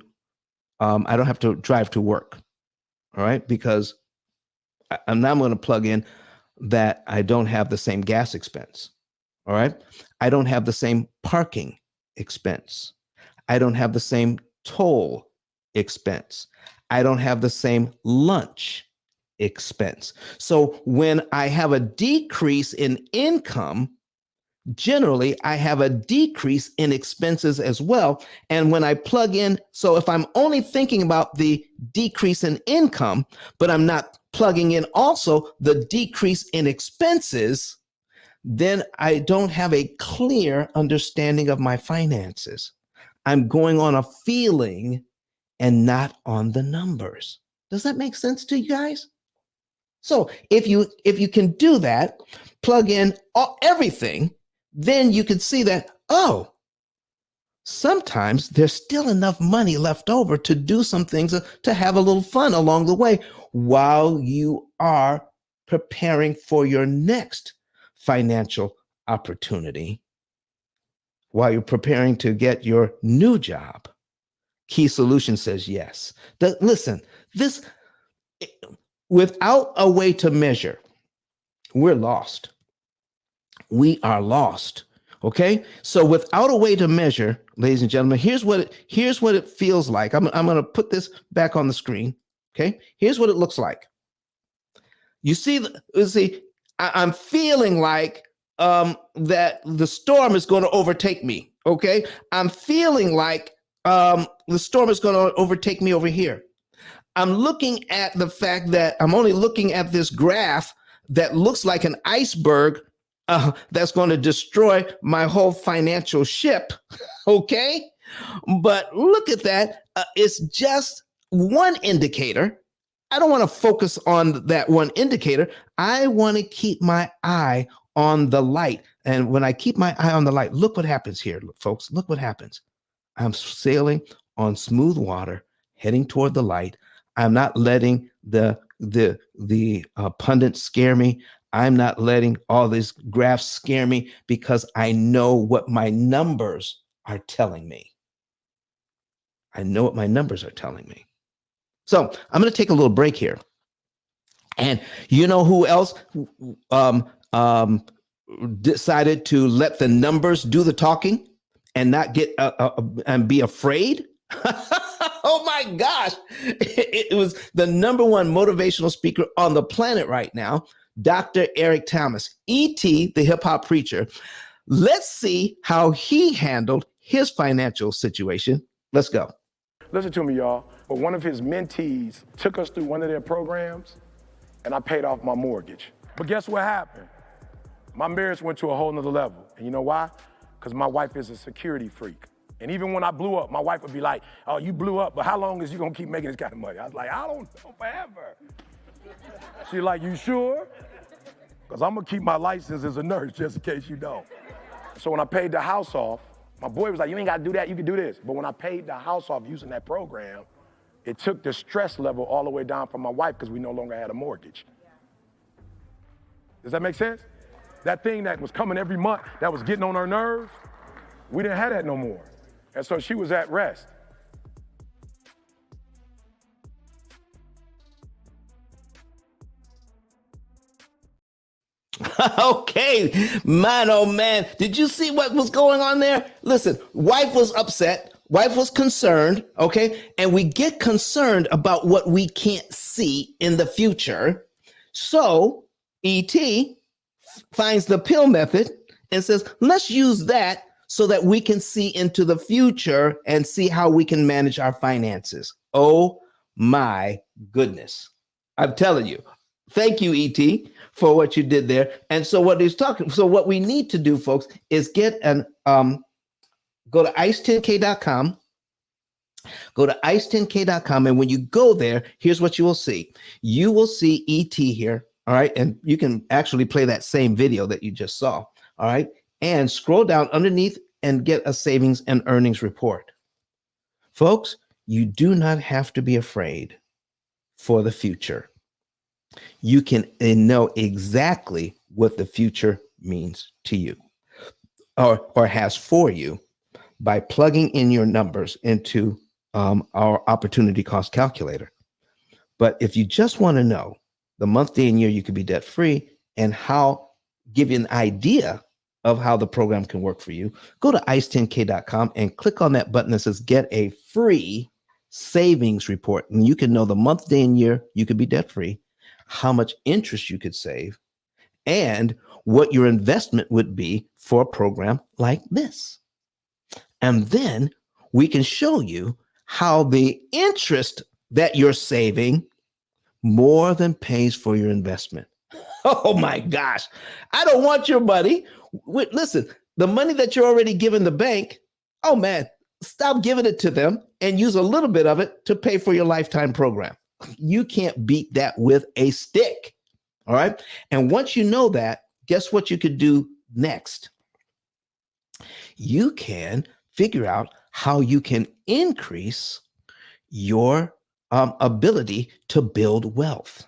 drive to work. All right, because I'm now going to plug in that I don't have the same gas expense. All right, I don't have the same parking expense. I don't have the same toll expense. I don't have the same lunch expense. So when I have a decrease in income, generally I have a decrease in expenses as well. And when I plug in, so if I'm only thinking about the decrease in income, but I'm not plugging in also the decrease in expenses, then I don't have a clear understanding of my finances. I'm going on a feeling and not on the numbers. Does that make sense to you guys? So if you can do that, plug in everything, then you can see that, oh, sometimes there's still enough money left over to do some things, to have a little fun along the way while you are preparing for your next financial opportunity, while you're preparing to get your new job. Key Solution says yes. Listen, this, without a way to measure, we're lost. We are lost. Okay. So without a way to measure, ladies and gentlemen, here's what it feels like. I'm going to put this back on the screen. Okay. Here's what it looks like. You see, I'm feeling like that the storm is going to overtake me. Okay. I'm feeling like the storm is going to overtake me over here. I'm looking at the fact that I'm only looking at this graph that looks like an iceberg that's going to destroy my whole financial ship. Okay. But look at that. It's just one indicator. I don't want to focus on that one indicator. I want to keep my eye on the light. And when I keep my eye on the light, look what happens here, folks. Look what happens. I'm sailing on smooth water, heading toward the light. I'm not letting the pundits scare me. I'm not letting all these graphs scare me because I know what my numbers are telling me. I know what my numbers are telling me. So I'm going to take a little break here. And you know who else decided to let the numbers do the talking and not get and be afraid? Oh my gosh. It was the number one motivational speaker on the planet right now, Dr. Eric Thomas, E.T., the hip hop preacher. Let's see how he handled his financial situation. Let's go. Listen to me, y'all. But one of his mentees took us through one of their programs, and I paid off my mortgage. But guess what happened? My marriage went to a whole nother level. And you know why? Because my wife is a security freak. And even when I blew up, my wife would be like, oh, you blew up, but how long is you gonna keep making this kind of money? I was like, I don't know, forever. She's like, you sure? Because I'm gonna keep my license as a nurse just in case you don't. So when I paid the house off, my boy was like, you ain't gotta do that, you can do this. But when I paid the house off using that program, it took the stress level all the way down for my wife because we no longer had a mortgage. Does that make sense? That thing that was coming every month, that was getting on her nerves, we didn't have that no more. And so she was at rest. Okay, man, oh man. Did you see what was going on there? Listen, wife was upset. Wife was concerned. Okay. And we get concerned about what we can't see in the future. So E.T. finds the P.I.L.L method and says, let's use that so that we can see into the future and see how we can manage our finances. Oh my goodness. I'm telling you. Thank you, E.T., for what you did there. And so what we need to do, folks, is get an go to ice10k.com. Go to ice10k.com. And when you go there, here's what you will see. You will see ET here. All right. And you can actually play that same video that you just saw. All right. And scroll down underneath and get a savings and earnings report. Folks, you do not have to be afraid for the future. You can know exactly what the future means to you or has for you by plugging in your numbers into our opportunity cost calculator. But if you just want to know the month, day, and year you could be debt free and give you an idea of how the program can work for you, go to ice10k.com and click on that button that says get a free savings report. And you can know the month, day, and year you could be debt free, how much interest you could save, and what your investment would be for a program like this. And then we can show you how the interest that you're saving more than pays for your investment. Oh my gosh. I don't want your money. Listen, the money that you're already giving the bank, oh man, stop giving it to them and use a little bit of it to pay for your lifetime program. You can't beat that with a stick. All right. And once you know that, guess what you could do next? You can figure out how you can increase your ability to build wealth.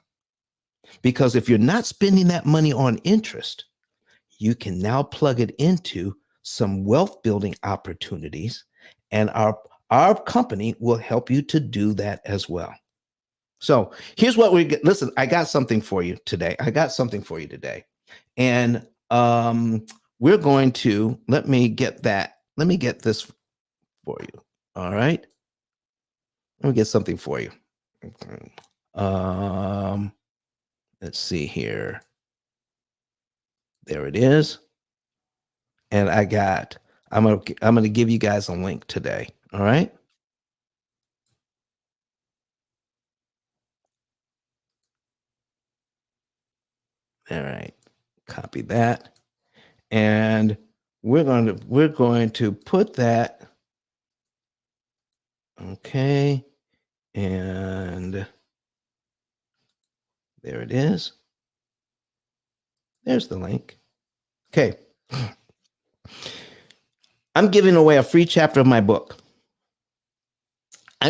Because if you're not spending that money on interest, you can now plug it into some wealth building opportunities, and our company will help you to do that as well. So here's what we get. Listen, I got something for you today. And we're going to, let me get this for you. All right. Let me get something for you. Let's see here. There it is. And I'm going to give you guys a link today. All right. All right. Copy that. And we're going to put that. Okay. And there it is. There's the link. Okay. I'm giving away a free chapter of my book. I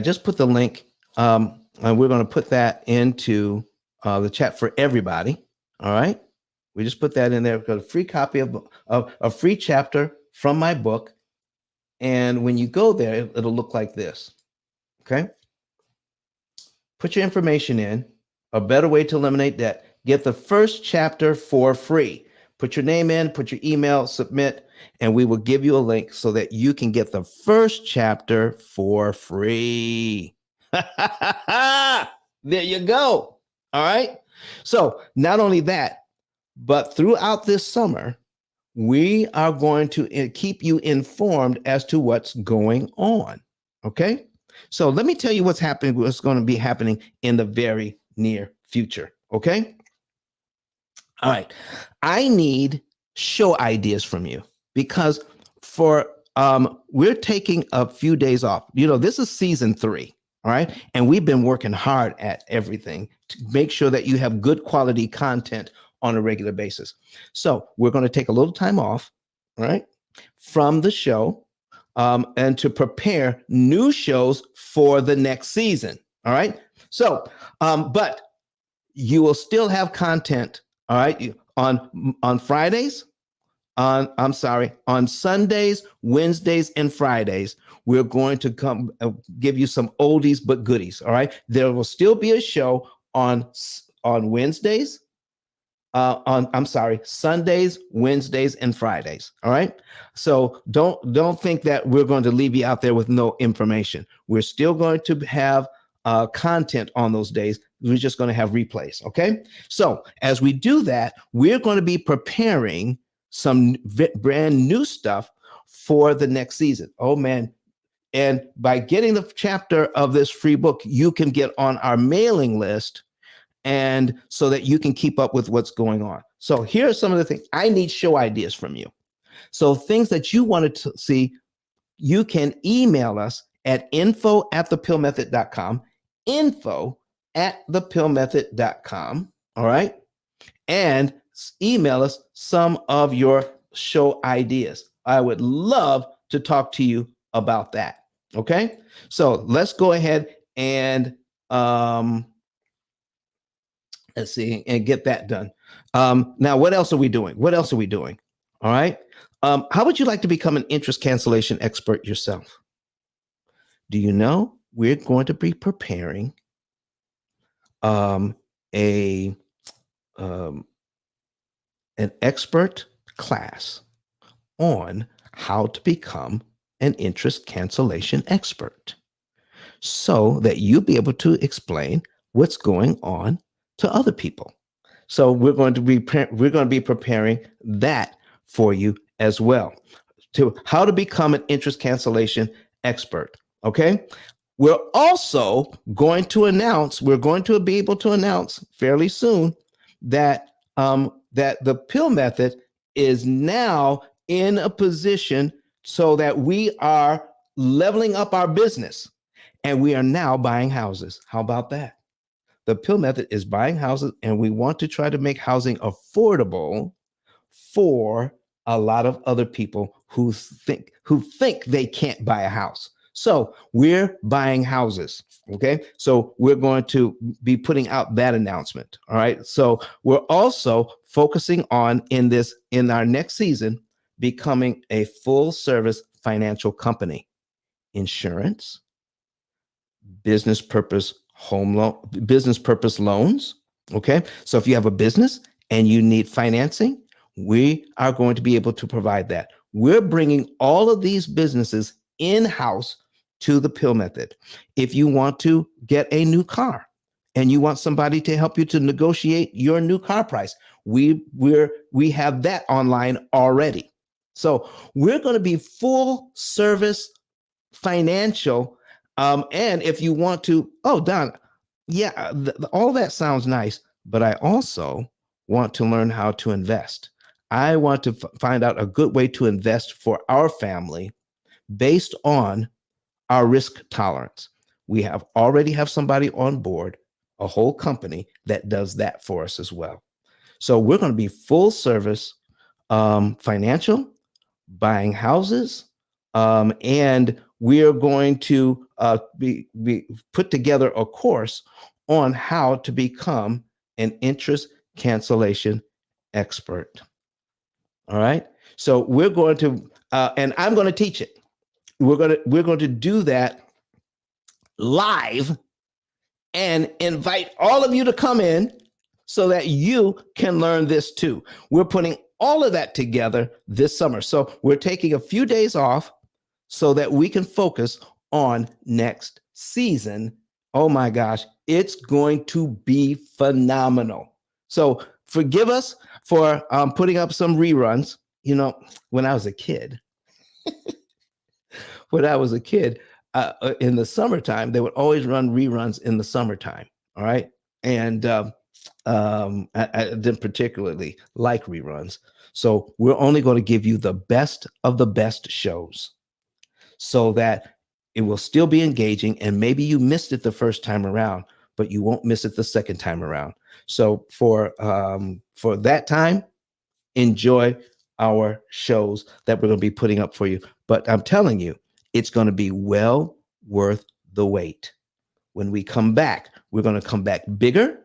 just put the link, and we're going to put that into the chat for everybody. All right. We just put that in there. We've got a free copy of a free chapter from my book. And when you go there, it'll look like this. Okay. Put your information in. A better way to eliminate debt. Get the first chapter for free. Put your name in, put your email, submit, and we will give you a link so that you can get the first chapter for free. There you go. All right. So not only that, but throughout this summer, we are going to keep you informed as to what's going on. Okay. So let me tell you what's going to be happening in the very near future. Okay. All right. I need show ideas from you because we're taking a few days off. This is season 3. All right. And we've been working hard at everything to make sure that you have good quality content on a regular basis. So we're going to take a little time off, all right, from the show and to prepare new shows for the next season. All right. So, but you will still have content. All right. On Fridays, on Sundays, Wednesdays, and Fridays, we're going to come give you some oldies but goodies. All right. There will still be a show on Wednesdays, Sundays, Wednesdays, and Fridays. All right. So don't think that we're going to leave you out there with no information. We're still going to have content on those days. We're just going to have replays. Okay. So as we do that, we're going to be preparing some brand new stuff for the next season. Oh man. And by getting the chapter of this free book, you can get on our mailing list and so that you can keep up with what's going on. So here are some of the things. I need show ideas from you. So things that you wanted to see, you can email us at info@thepillmethod.com, info@thepillmethod.com. All right. And email us some of your show ideas. I would love to talk to you about that. Okay. So let's go ahead and let's see and get that done. Now, what else are we doing? What else are we doing? All right. How would you like to become an interest cancellation expert yourself? Do you know we're going to be preparing a an expert class on how to become an interest cancellation expert so that you'll be able to explain what's going on to other people. So we're going to be preparing that for you as well, to how to become an interest cancellation expert. Okay. We're also going to be able to announce fairly soon that that the P.I.L.L method is now in a position so that we are leveling up our business and we are now buying houses. How about that? The P.I.L.L method is buying houses, and we want to try to make housing affordable for a lot of other people who think they can't buy a house. So we're buying houses. Okay. So we're going to be putting out that announcement. All right. So we're also focusing on in our next season, becoming a full service financial company, insurance, business purpose business purpose loans. Okay. So if you have a business and you need financing, we are going to be able to provide that. We're bringing all of these businesses in-house to the P.I.L.L method. If you want to get a new car and you want somebody to help you to negotiate your new car price, we have that online already. So we're going to be full service financial. And if you want to, oh, Don, yeah, all that sounds nice, but I also want to learn how to invest. I want to find out a good way to invest for our family based on our risk tolerance. We already have somebody on board, a whole company that does that for us as well. So we're going to be full service financial, buying houses, and we are going to be put together a course on how to become an interest cancellation expert. All right. So we're going to, and I'm going to teach it. We're going to do that live and invite all of you to come in so that you can learn this too. We're putting all of that together this summer. So we're taking a few days off so that we can focus on next season. Oh my gosh, it's going to be phenomenal. So forgive us for putting up some reruns. You know, when I was a kid, in the summertime, they would always run reruns in the summertime. All right. And I didn't particularly like reruns. So we're only going to give you the best of the best shows so that it will still be engaging. And maybe you missed it the first time around, but you won't miss it the second time around. So for that time, enjoy our shows that we're going to be putting up for you. But I'm telling you, it's going to be well worth the wait. When we come back, we're going to come back bigger,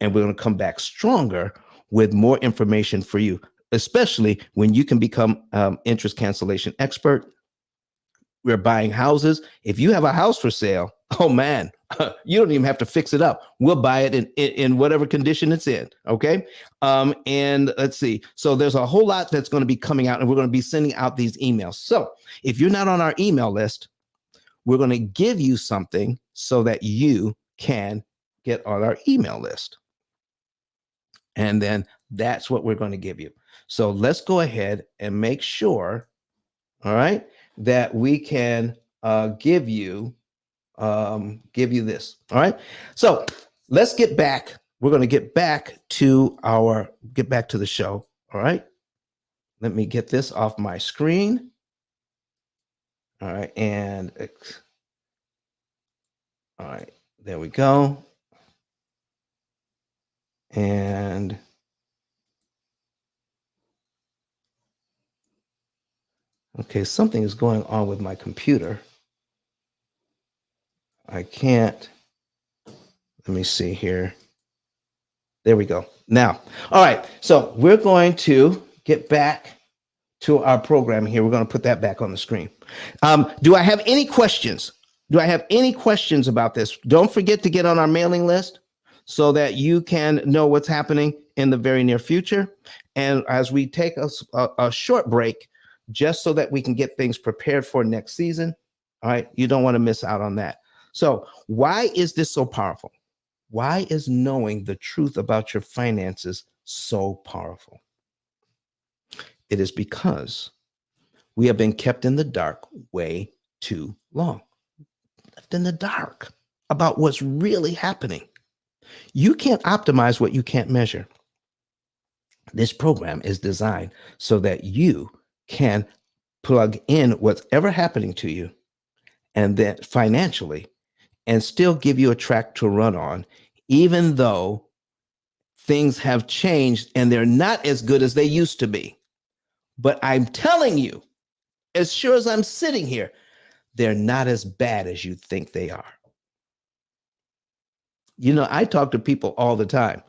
and we're going to come back stronger with more information for you, especially when you can become interest cancellation expert. We're buying houses. If you have a house for sale, oh man, you don't even have to fix it up. We'll buy it in whatever condition it's in. Okay. And let's see. So there's a whole lot that's going to be coming out, and we're going to be sending out these emails. So if you're not on our email list, we're going to give you something so that you can get on our email list. And then that's what we're going to give you. So let's go ahead and make sure, all right, that we can give you this. All right. So let's get back we're going to get back to the show. All right. Let me get this off my screen. All right. And all right, there we go. And okay, something is going on with my computer. I can't. Let me see here. There we go. Now, all right. So we're going to get back to our program here. We're going to put that back on the screen. Do I have any questions? Do I have any questions about this? Don't forget to get on our mailing list so that you can know what's happening in the very near future. And as we take a short break, just so that we can get things prepared for next season, all right, you don't want to miss out on that. So why is this so powerful? Why is knowing the truth about your finances so powerful? It is because we have been kept in the dark way too long. Left in the dark about what's really happening. You can't optimize what you can't measure. This program is designed so that you can plug in whatever happening to you and then financially and still give you a track to run on, even though things have changed and they're not as good as they used to be. But I'm telling you, as sure as I'm sitting here, they're not as bad as you think they are. You know, I talk to people all the time.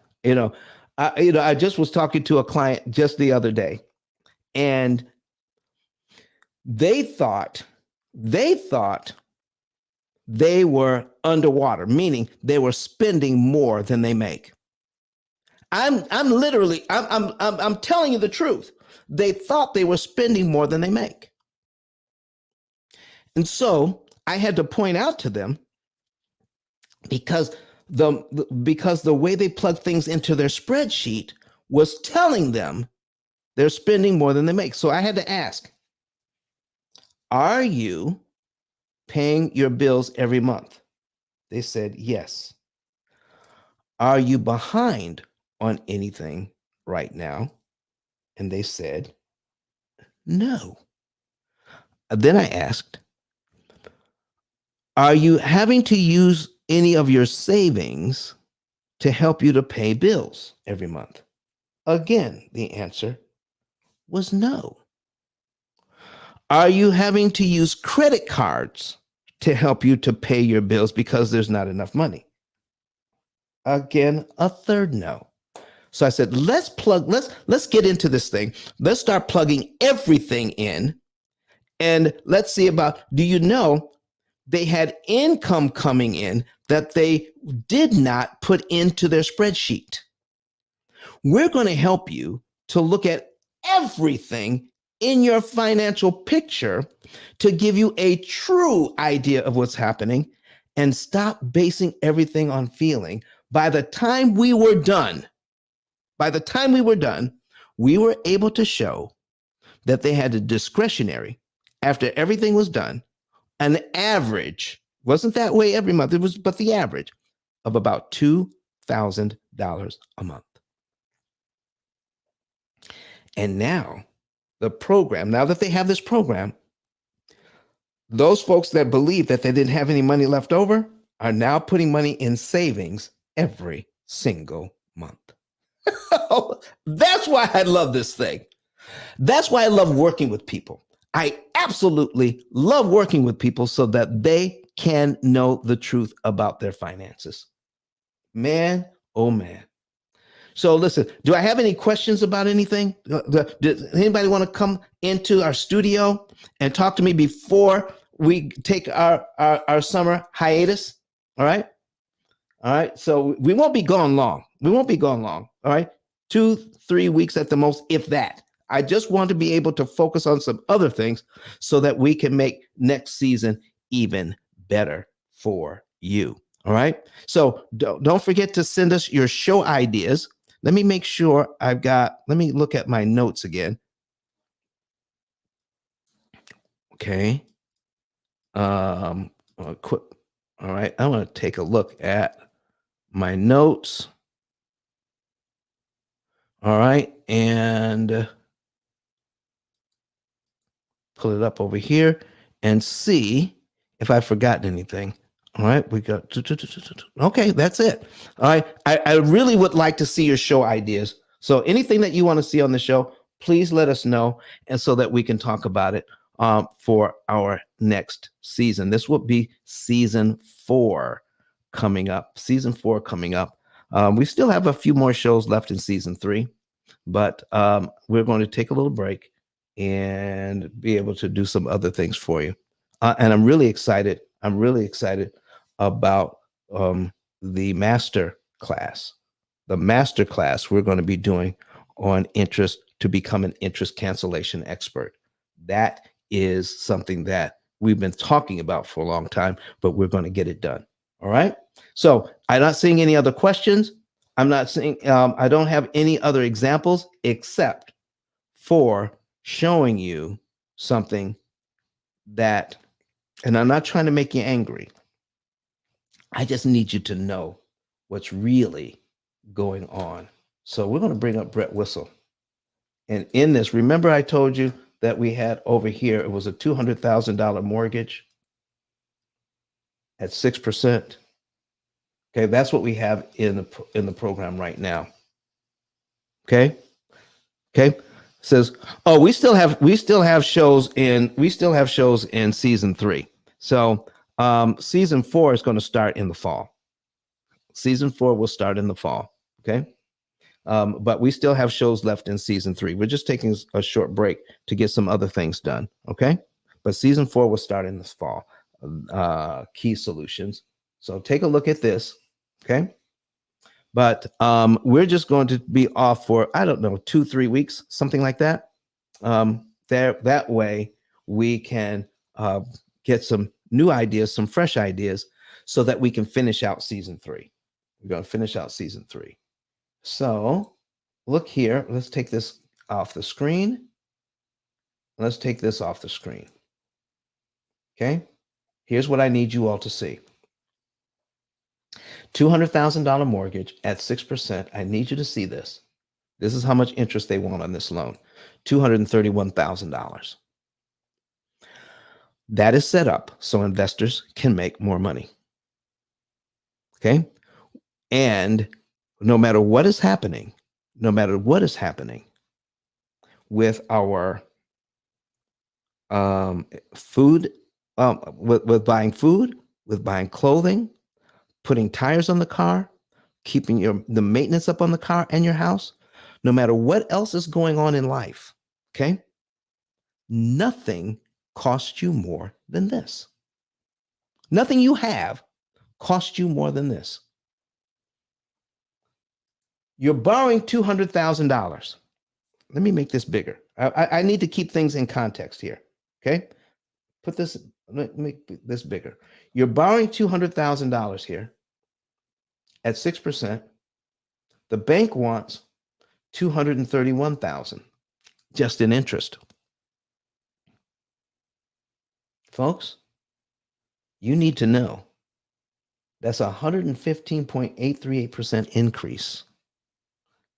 I just was talking to a client just the other day, and they thought they were underwater, meaning they were spending more than they make. I'm telling you the truth. They thought they were spending more than they make. And so I had to point out to them because the way they plug things into their spreadsheet was telling them they're spending more than they make. So I had to ask, are you paying your bills every month? They said yes. Are you behind on anything right now? And they said no. Then I asked, are you having to use any of your savings to help you to pay bills every month? Again, the answer was no. Are you having to use credit cards to help you to pay your bills because there's not enough money? Again, a third no. So I said, let's get into this thing. Let's start plugging everything in. And let's see about, do you know they had income coming in that they did not put into their spreadsheet? We're going to help you to look at everything in your financial picture to give you a true idea of what's happening and stop basing everything on feeling. By the time we were done, we were able to show that they had a discretionary, after everything was done, an average, wasn't that way every month, it was, but the average of about $2,000 a month. And now now that they have this program, those folks that believe that they didn't have any money left over are now putting money in savings every single month. That's why I love this thing. That's why I love working with people. I absolutely love working with people so that they can know the truth about their finances. Man, oh man. So listen, do I have any questions about anything? Does anybody want to come into our studio and talk to me before we take our summer hiatus? All right. All right. So we won't be gone long. All right. 2-3 weeks at the most, if that. I just want to be able to focus on some other things so that we can make next season even better for you. All right. So don't forget to send us your show ideas. Let me make sure let me look at my notes again. Okay. All right. I want to take a look at my notes. All right. And pull it up over here and see if I've forgotten anything. All right, we got, okay, that's it. All right, I really would like to see your show ideas. So anything that you want to see on the show, please let us know, and so that we can talk about it for our next season. This will be season 4 coming up. Season 4 coming up. We still have a few more shows left in season 3, but we're going to take a little break and be able to do some other things for you. And I'm really excited. I'm really excited about the master class. The master class we're going to be doing on interest to become an interest cancellation expert. That is something that we've been talking about for a long time, but we're going to get it done. All right. So I'm not seeing any other questions. I'm not seeing, I don't have any other examples except for showing you something that, and I'm not trying to make you angry. I just need you to know what's really going on. So we're going to bring up Brett Whistle. And in this, remember I told you that we had over here, it was a $200,000 mortgage at 6%. Okay, that's what we have in the program right now. Okay. Okay. It says, oh, we still have shows in season 3. So season 4 is going to start in the fall. Season 4 will start in the fall. Okay. But we still have shows left in season 3. We're just taking a short break to get some other things done. Okay. But season 4 will start in this fall. Key solutions. So take a look at this. Okay. But we're just going to be off for, I don't know, 2-3 weeks, something like that. That way we can get some new ideas, some fresh ideas, so that we can finish out season 3. We're going to finish out season 3. So look here. Let's take this off the screen. Let's take this off the screen. Okay. Here's what I need you all to see. $200,000 mortgage at 6%. I need you to see this. This is how much interest they want on this loan. $231,000. That is set up so investors can make more money. Okay. And no matter what is happening with our food, with buying food, with buying clothing, putting tires on the car, keeping the maintenance up on the car and your house, no matter what else is going on in life, okay? Nothing costs you more than this. Nothing you have costs you more than this. You're borrowing $200,000. Let me make this bigger. I need to keep things in context here, okay? Let me make this bigger. You're borrowing $200,000 here at 6%. The bank wants $231,000 just in interest. Folks, you need to know that's a 115.838% increase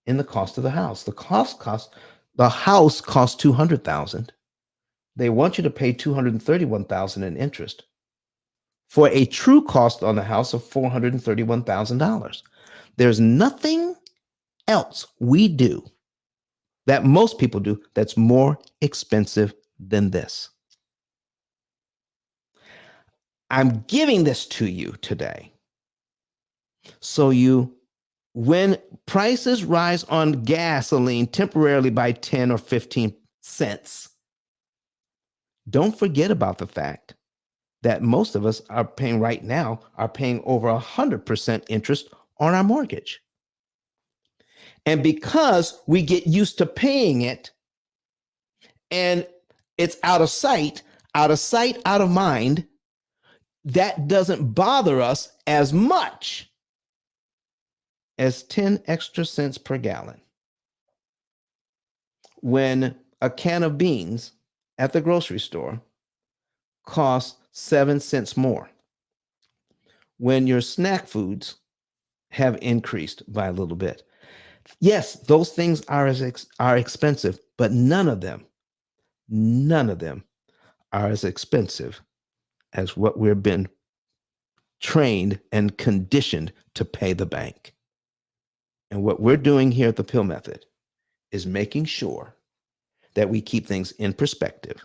in the cost of the house. The house costs $200,000. They want you to pay $231,000 in interest for a true cost on the house of $431,000. There's nothing else we do that most people do that's more expensive than this. I'm giving this to you today so when prices rise on gasoline temporarily by 10 or 15 cents, don't forget about the fact that most of us are paying over 100% interest on our mortgage. And because we get used to paying it and it's out of sight, out of mind, that doesn't bother us as much as 10 extra cents per gallon. When a can of beans at the grocery store costs 7 cents more. When your snack foods have increased by a little bit. Yes, those things are expensive, but none of them are as expensive as what we've been trained and conditioned to pay the bank. And what we're doing here at the P.I.L.L method is making sure that we keep things in perspective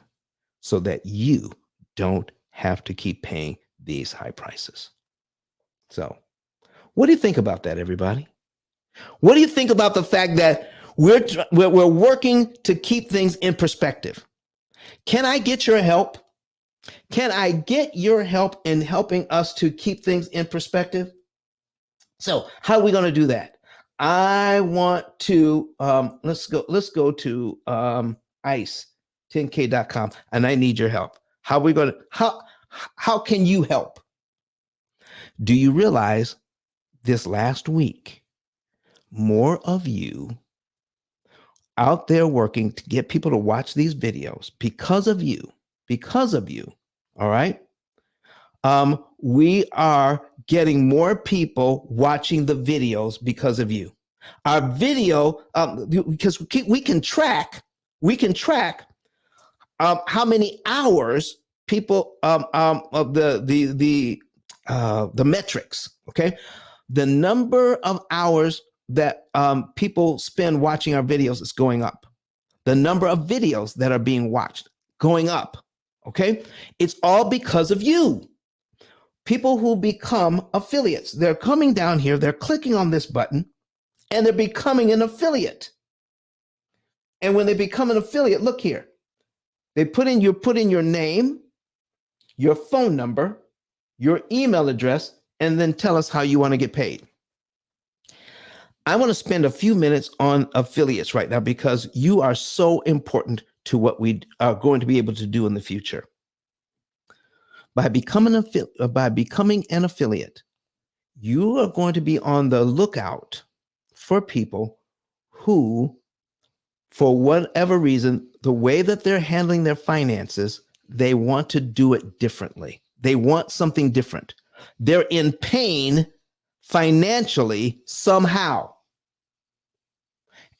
so that you don't have to keep paying these high prices. So, what do you think about that, everybody? What do you think about the fact that we're working to keep things in perspective? Can I get your help? Can I get your help in helping us to keep things in perspective? So, how are we going to do that? I want to let's go to ice10k.com, and I need your help. How are we going to how can you help? Do you realize this last week more of you out there working to get people to watch these videos because of you, all right? We are getting more people watching the videos because of you. Our video, because we can track how many hours people of the metrics. Okay, the number of hours that people spend watching our videos is going up. The number of videos that are being watched going up. Okay, it's all because of you. People who become affiliates, they're coming down here, they're clicking on this button, and they're becoming an affiliate. And when they become an affiliate, look here, you put in your name, your phone number, your email address, and then tell us how you want to get paid. I want to spend a few minutes on affiliates right now because you are so important to what we are going to be able to do in the future. By becoming an affiliate, you are going to be on the lookout for people who, for whatever reason, the way that they're handling their finances, they want to do it differently. They want something different. They're in pain financially somehow.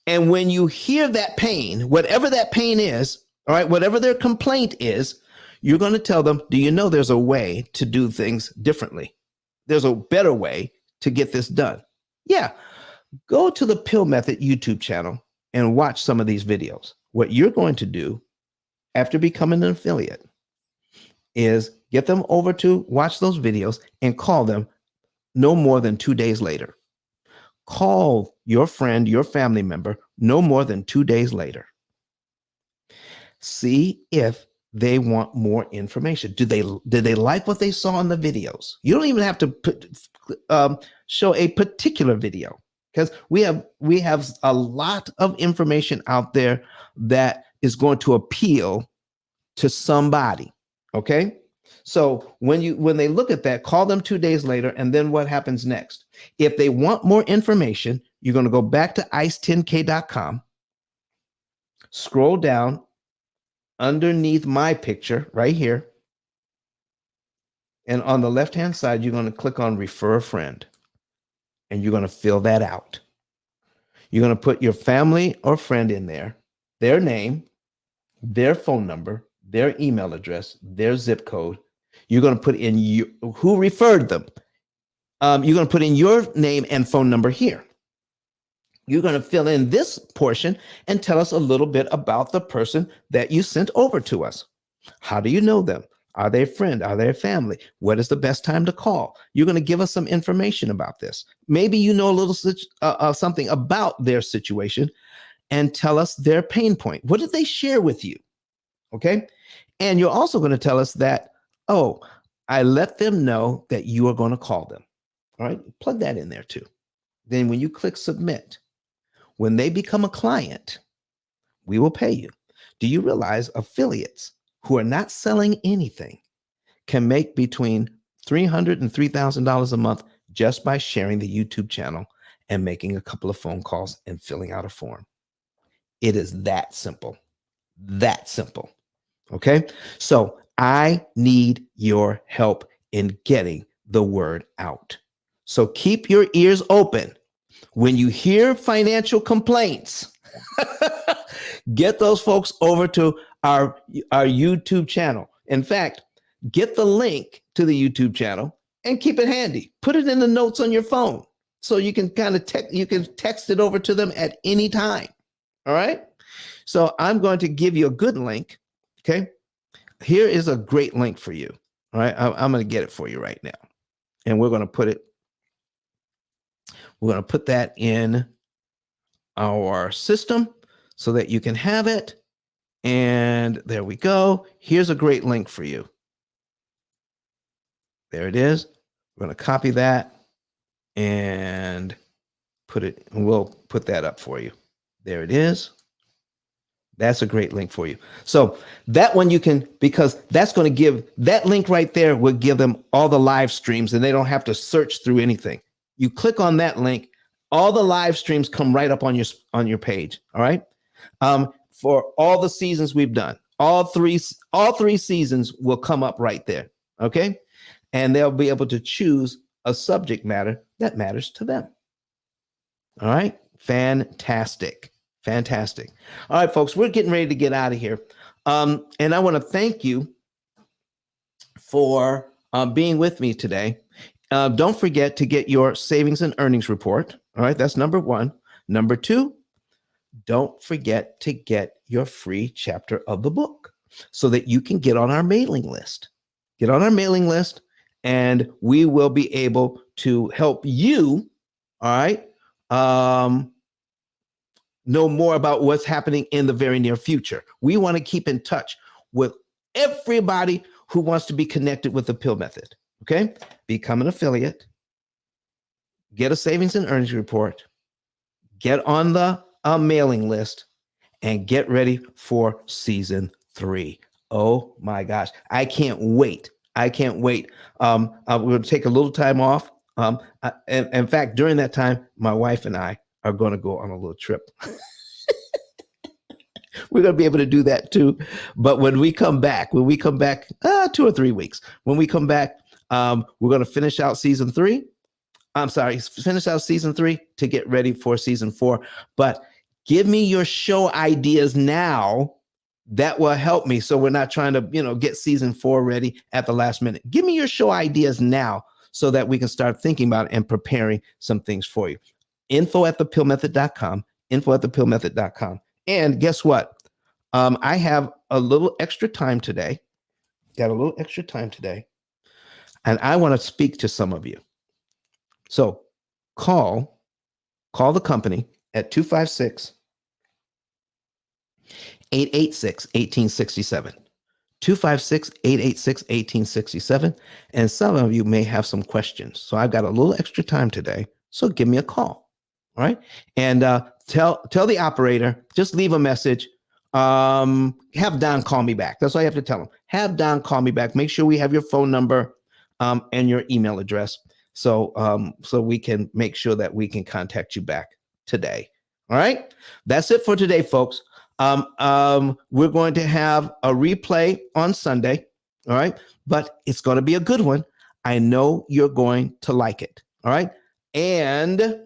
And when you hear that pain, whatever that pain is, all right, whatever their complaint is, you're going to tell them, do you know there's a way to do things differently? There's a better way to get this done. Yeah, go to the P.I.L.L Method YouTube channel and watch some of these videos. What you're going to do after becoming an affiliate is get them over to watch those videos and call them no more than 2 days later. Call your friend, your family member, no more than 2 days later. See if they want more information. Did they like what they saw in the videos? You don't even have to show a particular video because we have a lot of information out there that is going to appeal to somebody. Okay. So when they look at that, call them 2 days later, and then what happens next? If they want more information, you're going to go back to ice10k.com, scroll down underneath my picture right here, and on the left-hand side, you're going to click on Refer a Friend, and you're going to fill that out. You're going to put your family or friend in there, their name, their phone number, their email address, their zip code. You're going to put in who referred them. You're going to put in your name and phone number here. You're going to fill in this portion and tell us a little bit about the person that you sent over to us. How do you know them? Are they a friend? Are they a family? What is the best time to call? You're going to give us some information about this. Maybe you know a little something about their situation and tell us their pain point. What did they share with you? Okay. And you're also going to tell us that, oh, I let them know that you are going to call them. All right. Plug that in there too. Then when you click submit, when they become a client, we will pay you. Do you realize affiliates who are not selling anything can make between $300 and $3,000 a month just by sharing the YouTube channel and making a couple of phone calls and filling out a form? It is that simple. That simple. Okay. So I need your help in getting the word out. So keep your ears open. When you hear financial complaints, get those folks over to our YouTube channel. In fact, get the link to the YouTube channel and keep it handy. Put it in the notes on your phone so you can kind of text it over to them at any time. All right. So I'm going to give you a good link. Okay. Here is a great link for you. All right. I'm going to get it for you right now. And we're going to put that in our system so that you can have it. And there we go. Here's a great link for you. There it is. We're going to copy that and we'll put that up for you. There it is. That's a great link for you. So that one you can, because that's going to give, that link right there will give them all the live streams and they don't have to search through anything. You click on that link, all the live streams come right up on your page. All right. For all the seasons we've done, all three seasons will come up right there. Okay. And they'll be able to choose a subject matter that matters to them. All right. Fantastic. Fantastic. All right, folks, we're getting ready to get out of here. And I want to thank you for being with me today. Don't forget to get your savings and earnings report. All right, that's number one. Number two, don't forget to get your free chapter of the book so that you can get on our mailing list. Get on our mailing list, and we will be able to help you, all right, know more about what's happening in the very near future. We want to keep in touch with everybody who wants to be connected with the P.I.L.L method. Okay. Become an affiliate, get a savings and earnings report, get on the mailing list, and get ready for season 3. Oh my gosh. I can't wait. I can't wait. We're going to take a little time off. In fact, during that time, my wife and I are going to go on a little trip. We're going to be able to do that too. But when we come back, 2 or 3 weeks, when we come back, we're going to finish out season 3. Finish out season 3 to get ready for season 4. But give me your show ideas now. That will help me. So we're not trying to, get season 4 ready at the last minute. Give me your show ideas now so that we can start thinking about and preparing some things for you. info@thepillmethod.com, info@thepillmethod.com. And guess what? I have a little extra time today. Got a little extra time today. And I want to speak to some of you. So call the company at 256-886-1867. 256-886-1867. And some of you may have some questions. So I've got a little extra time today. So give me a call. All right. And tell the operator, just leave a message. Have Don call me back. That's all you have to tell him. Have Don call me back. Make sure we have your phone number and your email address. So we can make sure that we can contact you back today. All right. That's it for today, folks. We're going to have a replay on Sunday. All right. But it's going to be a good one. I know you're going to like it. All right. And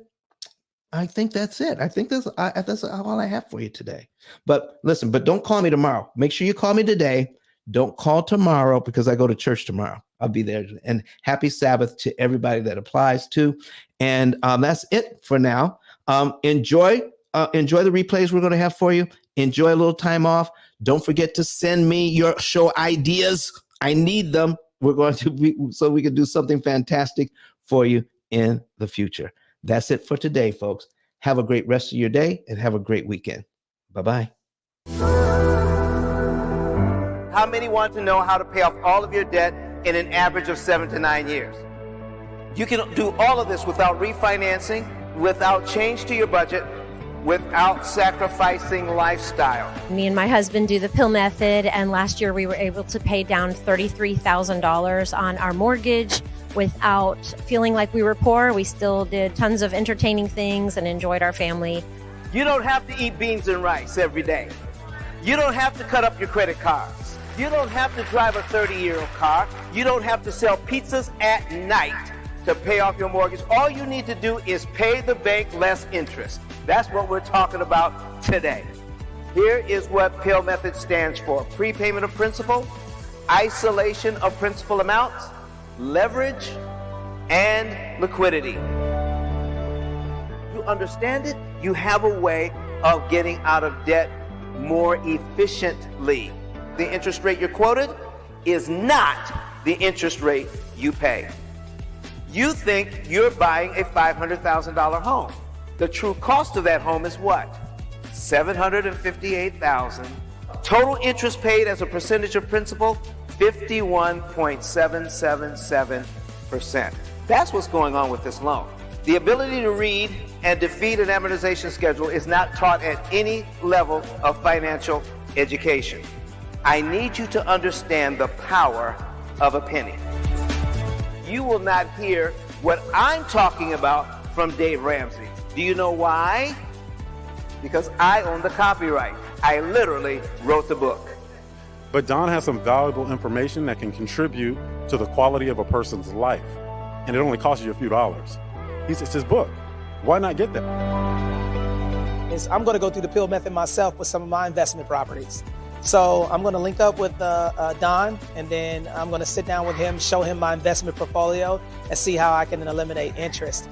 I think that's it. I think that's all I have for you today. But listen, don't call me tomorrow. Make sure you call me today. Don't call tomorrow because I go to church tomorrow. I'll be there. And happy Sabbath to everybody that applies to. And that's it for now. Enjoy the replays we're going to have for you. Enjoy a little time off. Don't forget to send me your show ideas. I need them. We're going to be so we can do something fantastic for you in the future. That's it for today, folks. Have a great rest of your day and have a great weekend. Bye-bye. How many want to know how to pay off all of your debt in an average of 7 to 9 years? You can do all of this without refinancing, without change to your budget, without sacrificing lifestyle. Me and my husband do the P.I.L.L method, and last year we were able to pay down $33,000 on our mortgage without feeling like we were poor. We still did tons of entertaining things and enjoyed our family. You don't have to eat beans and rice every day. You don't have to cut up your credit cards. You don't have to drive a 30-year-old car. You don't have to sell pizzas at night. to pay off your mortgage. All you need to do is pay the bank less interest. That's what we're talking about today. Here is what P.I.L.L method stands for: prepayment of principal, isolation of principal amounts, leverage, and liquidity. You understand it? You have a way of getting out of debt more efficiently. The interest rate you're quoted is not the interest rate you pay. You think you're buying a $500,000 home. The true cost of that home is what? $758,000. Total interest paid as a percentage of principal, 51.777%. That's what's going on with this loan. The ability to read and defeat an amortization schedule is not taught at any level of financial education. I need you to understand the power of a penny. You will not hear what I'm talking about from Dave Ramsey. Do you know why? Because I own the copyright. I literally wrote the book. But Don has some valuable information that can contribute to the quality of a person's life. And it only costs you a few dollars. It's his book. Why not get that? I'm going to go through the P.I.L.L method myself with some of my investment properties. So I'm going to link up with Don, and then I'm going to sit down with him, show him my investment portfolio, and see how I can eliminate interest.